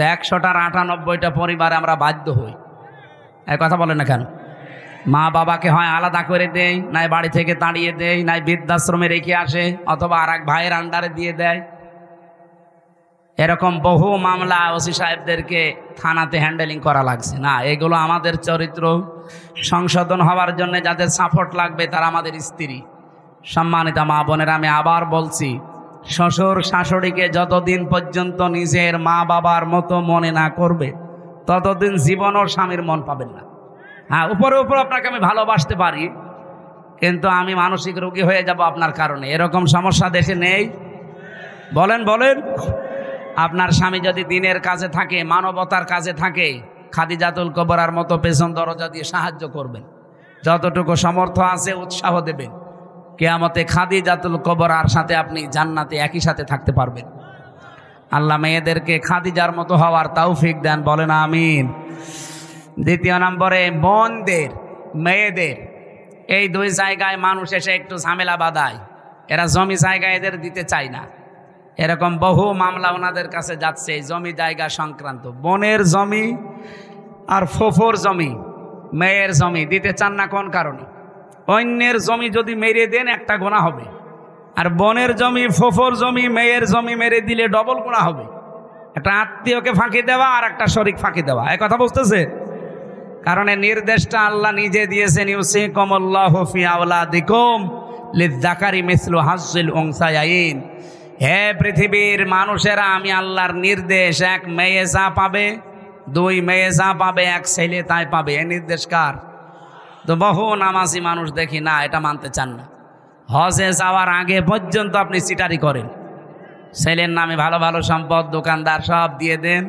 100টার 98টা পরিবারে আমরা বাধ্য হই। এই কথা বলেন না কেন? মা বাবাকে হয় আলাদা করে দেয়, নাই বাড়ি থেকে তাড়িয়ে দেয়, নাই বৃদ্ধাশ্রমে রেখে আসে, অথবা আর এক ভাইয়ের আন্ডারে দিয়ে দেয়। এরকম বহু মামলা ওসি সাহেবদেরকে থানাতে হ্যান্ডেলিং করা লাগছে। না, এগুলো আমাদের চরিত্র সংশোধন হওয়ার জন্য যাদের সাপোর্ট লাগবে তারা আমাদের স্ত্রী। সম্মানিতা মা বোনেরা, আমি আবার বলছি, শ্বশুর শাশুড়িকে যতদিন পর্যন্ত নিজের মা বাবার মতো মনে না করবে ততদিন জীবনও স্বামীর মন পাবেন না। হ্যাঁ, উপরে উপর আপনাকে আমি ভালোবাসতে পারি, কিন্তু আমি মানসিক রোগী হয়ে যাব আপনার কারণে। এরকম সমস্যা দেশে নেই? বলেন বলেন। আপনার স্বামী যদি দিনের কাজে থাকে, মানবতার কাজে থাকে, খাদিজাতুল কুবরার মতো পেছন দরজা দিয়ে সাহায্য করবেন, যতটুকু সমর্থ আছে উৎসাহ দেবেন। কিয়ামতে খাদিজাতুল কুবরার সাথে আপনি জান্নাতে একই সাথে থাকতে পারবেন। আল্লাহ মেয়েদেরকে খাদিজার মতো হওয়ার তৌফিক দেন, বলেন আমিন। দ্বিতীয় নম্বরে, বোনদের, মেয়েদের, এই দুই জায়গায় মানুষ এসে একটু ঝামেলা বাঁধায়। এরা জমি জায়গা এদের দিতে চায় না, এরকম বহু মামলা ওনাদের কাছে যাচ্ছে এই জমি জায়গা সংক্রান্ত। বোনের জমি আর ফুফুর জমি, মেয়ের জমি দিতে চান না কোন কারণে? অন্যের জমি যদি মেরে দেন একটা গোনা হবে, আর বোনের জমি, ফুফুর জমি, মেয়ের জমি মেরে দিলে ডবল গোনা হবে। একটা আত্মীয়কে ফাঁকি দেওয়া আর একটা শরীক ফাঁকি দেওয়া, এই কথা বুঝতেছে? কারণ এই নির্দেশটা আল্লাহ নিজে দিয়েছেন, ইউসিকুমুল্লাহু ফি আওলাদিকুম লিয-যাকারি মিসলু হাজ্জিল উনসায়াইন। হে পৃথিবীর মানুষেরা, আমি আল্লাহর নির্দেশ, এক মেয়ে যা পাবে, দুই মেয়ে যা পাবে, এক ছেলে তাই পাবে। এই নির্দেশ কার? তো বহু নামাজি মানুষ দেখি না, এটা মানতে চান না। হজে যাওয়ার আগে পর্যন্ত আপনি চিটারি করেন, ছেলের নামে ভালো ভালো সম্পদ, দোকানদার সব দিয়ে দেন,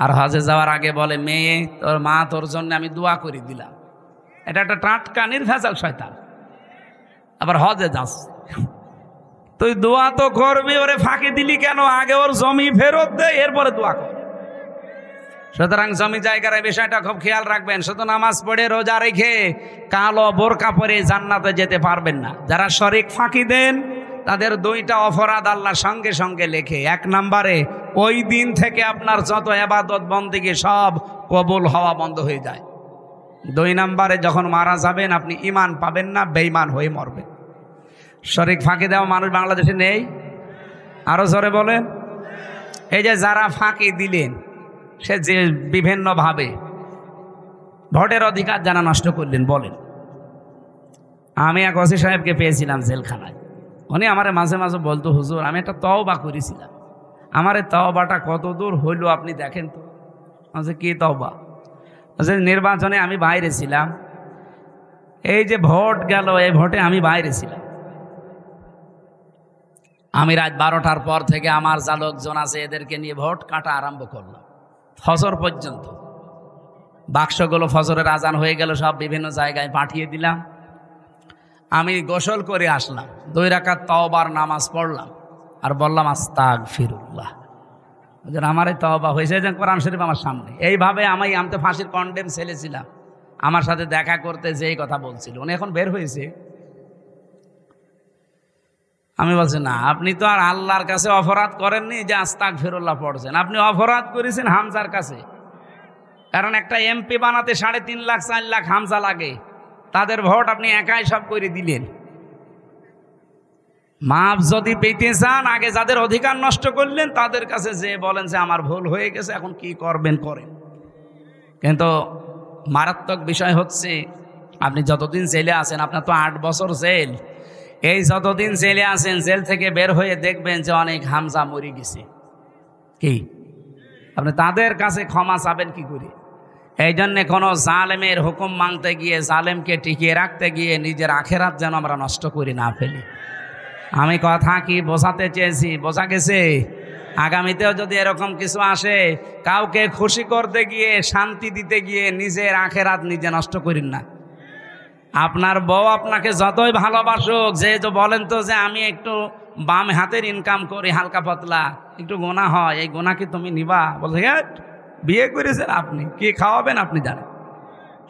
আর হজে যাওয়ার আগে বলে, মেয়ে তোর মা তোর জন্য আমি দোয়া করে দিলাম। এটা একটা টাটকা নির্ভেজাল শয়তান। আবার হজে যাস, তুই দোয়া তো করবি, ওরে ফাঁকি দিলি কেন? আগে ওর জমি ফেরত দে, এরপরে দোয়া কর। সুতরাং জমি জায়গার এই বিষয়টা খুব খেয়াল রাখবেন। শুধু নামাজ পড়ে রোজা রেখে কালো বোরকা পরে জান্নাতে যেতে পারবেন না। যারা শরিক ফাঁকি দেন তাদের দুইটা অপরাধ আল্লাহ সঙ্গে সঙ্গে লেখে। এক নম্বরে, ওই দিন থেকে আপনার যত ইবাদত বন্দেগী সব কবুল হওয়া বন্ধ হয়ে যায়। দুই নম্বরে, যখন মারা যাবেন আপনি ঈমান পাবেন না, বেঈমান হয়ে মরবেন। শরিক ফাঁকি দেওয়া মানুষ বাংলাদেশে নেই? আরো জোরে বলেন। এই যে যারা ফাঁকি দিলেন, সে যে বিভিন্নভাবে ভোটের অধিকার যারা নষ্ট করলেন, বলেন। আমি এক ওসি সাহেবকে পেয়েছিলাম জেলখানায়। উনি আমারে মাঝে মাঝে বলতো, হুজুর আমি একটা তওবা করেছিলাম, আমার এই তওবাটা কত দূর হইল আপনি দেখেন তো। বলছে কি তওবা? বলছে নির্বাচনে আমি বাইরে ছিলাম, এই যে ভোট গেল এই ভোটে আমি বাইরে ছিলাম। আমি রাত 12টার পর থেকে আমার যা লোকজন আছে এদেরকে নিয়ে ভোট কাটা আরম্ভ করলাম ফজর পর্যন্ত। বাক্সগুলো ফজরের আজান হয়ে গেল, সব বিভিন্ন জায়গায় পাঠিয়ে দিলাম। আমি গোসল করে আসলাম, 2 রাকাত তওবার নামাজ পড়লাম আর বললাম আস্তাগফিরুল্লাহ। আমার এই তওবা হয়েছে, যে কোরআন শরীফ আমার সামনে। এইভাবে আমি তো ফাঁসির কন্ডেম ছেলে ছিলাম, আমার সাথে দেখা করতে যেই কথা বলছিল, উনি এখন বের হয়েছে। আমি বলছি না, আপনি তো আর আল্লাহর কাছে অপরাধ করেননি যে আস্তাগফিরুল্লাহ পড়ছেন, আপনি অপরাধ করেছেন হামজার কাছে। কারণ একটা এমপি বানাতে 3.5 লাখ 4 লাখ হামজা লাগে, তাদের ভোট আপনি একাই সব করে দিলেন। মাপ যদি পেতে চান, আগে যাদের অধিকার নষ্ট করলেন তাদের কাছে যে বলেন যে আমার ভুল হয়ে গেছে, এখন কি করবেন করেন। কিন্তু মারাত্মক বিষয় হচ্ছে, আপনি যতদিন জেলে আছেন, আপনার তো 8 বছর জেল, এই যতদিন জেলে আছেন জেল থেকে বের হয়ে দেখবেন যে অনেক হামজা মরে গেছে। কি আপনি তাদের কাছে ক্ষমা চাবেন কি করে? এই জন্যে কোনো জালেমের হুকুম মানতে গিয়ে, জালেমকে টিকিয়ে রাখতে গিয়ে নিজের আখেরাত যেন আমরা নষ্ট করে না ফেলি। আমি কথা কি বোঝাতে চেয়েছি, বোঝা গেছে? আগামীতেও যদি এরকম কিছু আসে, কাউকে খুশি করতে গিয়ে, শান্তি দিতে গিয়ে নিজের আখেরাত নিজে নষ্ট করেন না। আপনার বউ আপনাকে যতই ভালোবাসুক, যে বলেন তো যে আমি একটু বাম হাতের ইনকাম করি, হালকা পাতলা একটু গোনা হয়, এই গোনা কি তুমি নিবা? বলছে বিয়ে করেছেন আপনি, কি খাওয়াবেন আপনি জানেন।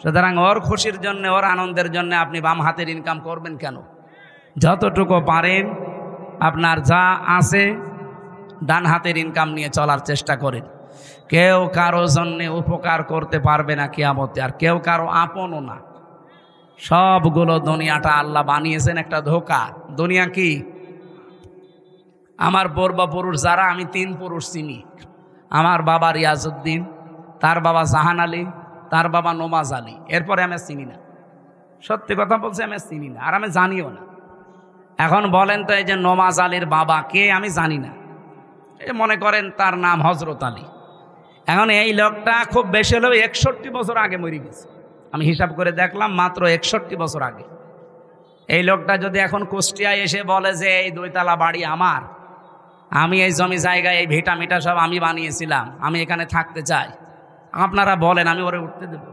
সুতরাং ওর খুশির জন্য, ওর আনন্দের জন্য আপনি বাম হাতের ইনকাম করবেন কেন? যতটুকু পারেন আপনার যা আছে ডান হাতের ইনকাম নিয়ে চলার চেষ্টা করেন। কেউ কারো জন্য উপকার করতে পারবে না কিয়ামতে, আর কেউ কারো আপনও না। সবগুলো দুনিয়াটা আল্লাহ বানিয়েছেন একটা ধোঁকা। দুনিয়া কি? আমার পূর্বপুরুষ যারা, আমি 3 পুরুষ চিনি। আমার বাবা রিয়াজউদ্দিন, তার বাবা জাহান আলী, তার বাবা নমাজ আলী, এরপরে আমি চিনি না। সত্যি কথা বলছি, আমি চিনি না, আর আমি জানিও না। এখন বলেন তো, এই যে নমাজ আলীর বাবা কে? আমি জানি না। এই মনে করেন তার নাম হজরত আলী। এখন এই লোকটা খুব বেশি হলেও 61 বছর আগে মরে গেছে। আমি হিসাব করে দেখলাম, মাত্র 61 বছর আগে। এই লোকটা যদি এখন কুষ্টিয়ায় এসে বলে যে এই 2 তলা বাড়ি আমার, আমি এই জমি জায়গায় এই ভিটা মিটা সব আমি বানিয়েছিলাম, আমি এখানে থাকতে চাই, আপনারা বলেন আমি ওরে উঠতে দেব?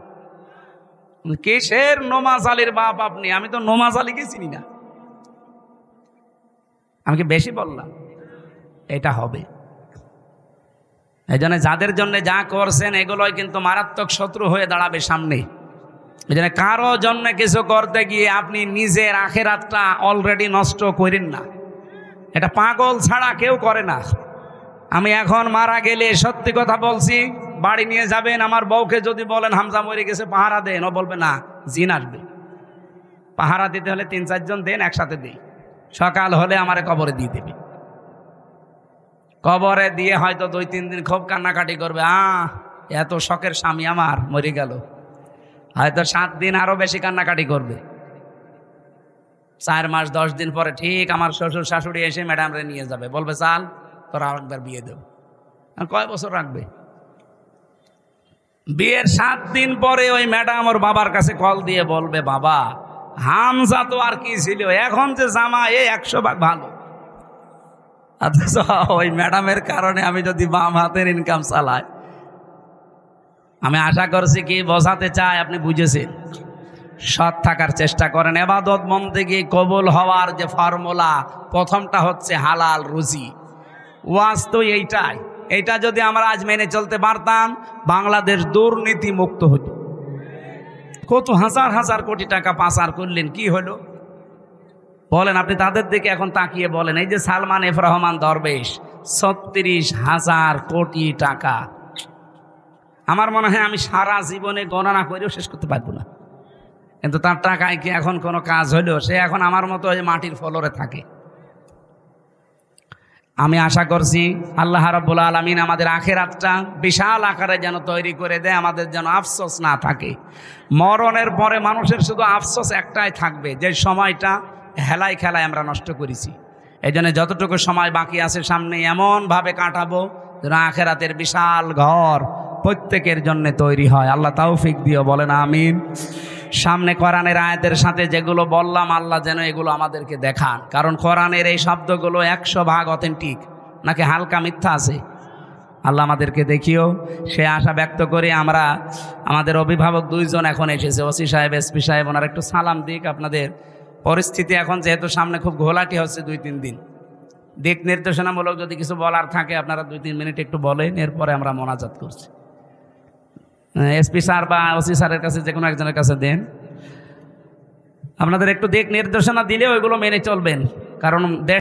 কিসের নমাজ আলীর বাপ আপনি? আমি তো নমাজ আলীকে চিনি না। আমি কি বেশি বললাম? এটা হবে। এই জন্য যাদের জন্য যা করছেন এগুলোই কিন্তু মারাত্মক শত্রু হয়ে দাঁড়াবে সামনে। এই জন্য কারো জন্য কিছু করতে গিয়ে আপনি নিজের আখেরাতটা অলরেডি নষ্ট করেন না। এটা পাগল ছাড়া কেউ করে না। আমি এখন মারা গেলে, সত্যি কথা বলছি, বাড়ি নিয়ে যাবেন, আমার বউকে যদি বলেন হামজা মরে গেছে পাহারা দেন, ও বলবে না, জিন আসবে। পাহারা দিতে হলে 3-4 জন দেন, একসাথে দিই। সকাল হলে আমারে কবরে দিয়ে দেবে। কবরে দিয়ে হয়তো 2-3 দিন খুব কান্নাকাটি করবে, এত শখের স্বামী আমার মরে গেল। হয়তো 7 দিন আরো বেশি কান্নাকাটি করবে। 4 মাস 10 দিন পরে ঠিক আমার শ্বশুর শাশুড়ি এসে ম্যাডামরে নিয়ে যাবে, বলবে চাল তোর আরেকবার বিয়ে দেব। কয় বছর রাখবে? বিয়ের 7 দিন পরে ওই ম্যাডাম ওর বাবার কাছে কল দিয়ে বলবে, বাবা হামজা তো আর কি ছিল, এখন যে জামা 100 ভাগ ভালো। অথচ ওই ম্যাডামের কারণে আমি যদি বাম হাতের ইনকাম চালাই। আমি আশা করছি কি বোঝাতে চাই আপনি বুঝেছেন। সৎ থাকার চেষ্টা করেন। ইবাদত বন্দেগী কবুল হওয়ার যে ফর্মুলা, প্রথমটা হচ্ছে হালাল রুজি। ওয়াজ তো এইটাই। এইটা যদি আমরা আজ মেনে চলতে পারতাম, বাংলাদেশ দুর্নীতি মুক্ত হতো। কত হাজার হাজার কোটি টাকা পাচার করলেন, কি হলো বলেন? আপনি তাদের দিকে এখন তাকিয়ে বলেন, এই যে সালমান এফ রহমান দরবেশ, 36,000 কোটি টাকা। আমার মনে হয় আমি সারা জীবনে গণনা করেও শেষ করতে পারবো না। কিন্তু তার টাকায় কি এখন কোনো কাজ হলো? সে এখন আমার মতো ওই মাটির ফলরে থাকে। আমি আশা করছি আল্লাহ রাব্বুল আলামিন আমাদের আখিরাতটা বিশাল আকারে যেন তৈরি করে দেয়, আমাদের যেন আফসোস না থাকে। মরণের পরে মানুষের শুধু আফসোস একটাই থাকবে, যে সময়টা হেলায় খেলায় আমরা নষ্ট করেছি। এই জন্য যতটুকু সময় বাকি আছে সামনে, এমনভাবে কাটাবো যেন আখিরাতের বিশাল ঘর প্রত্যেকের জন্য তৈরি হয়। আল্লাহ তৌফিক দিও, বলেন আমিন। সামনে কোরআনের আয়াতের সাথে যেগুলো বললাম, আল্লাহ যেন এগুলো আমাদেরকে দেখান, কারণ কোরআনের এই শব্দগুলো 100% অথেন্টিক, নাকি হালকা মিথ্যা আছে? আল্লাহ আমাদেরকে দেখিও, সে আশা ব্যক্ত করি। আমরা আমাদের অভিভাবক 2 জন এখন এসেছে, ওসি সাহেব, এসপি সাহেব, ওনারা একটু সালাম দিক। আপনাদের পরিস্থিতি এখন যেহেতু সামনে খুব ঘোলাটি হচ্ছে 2-3 দিন, দিক নির্দেশনামূলক যদি কিছু বলার থাকে আপনারা 2-3 মিনিট একটু বলেন, এরপরে আমরা মোনাজাত করছি। এসপি স্যার বা ওসি স্যারের কাছে যে কোনো একজনের কাছে দেন। আপনাদের একটু দিক নির্দেশনা দিলে ওইগুলো মেনে চলবেন, কারণ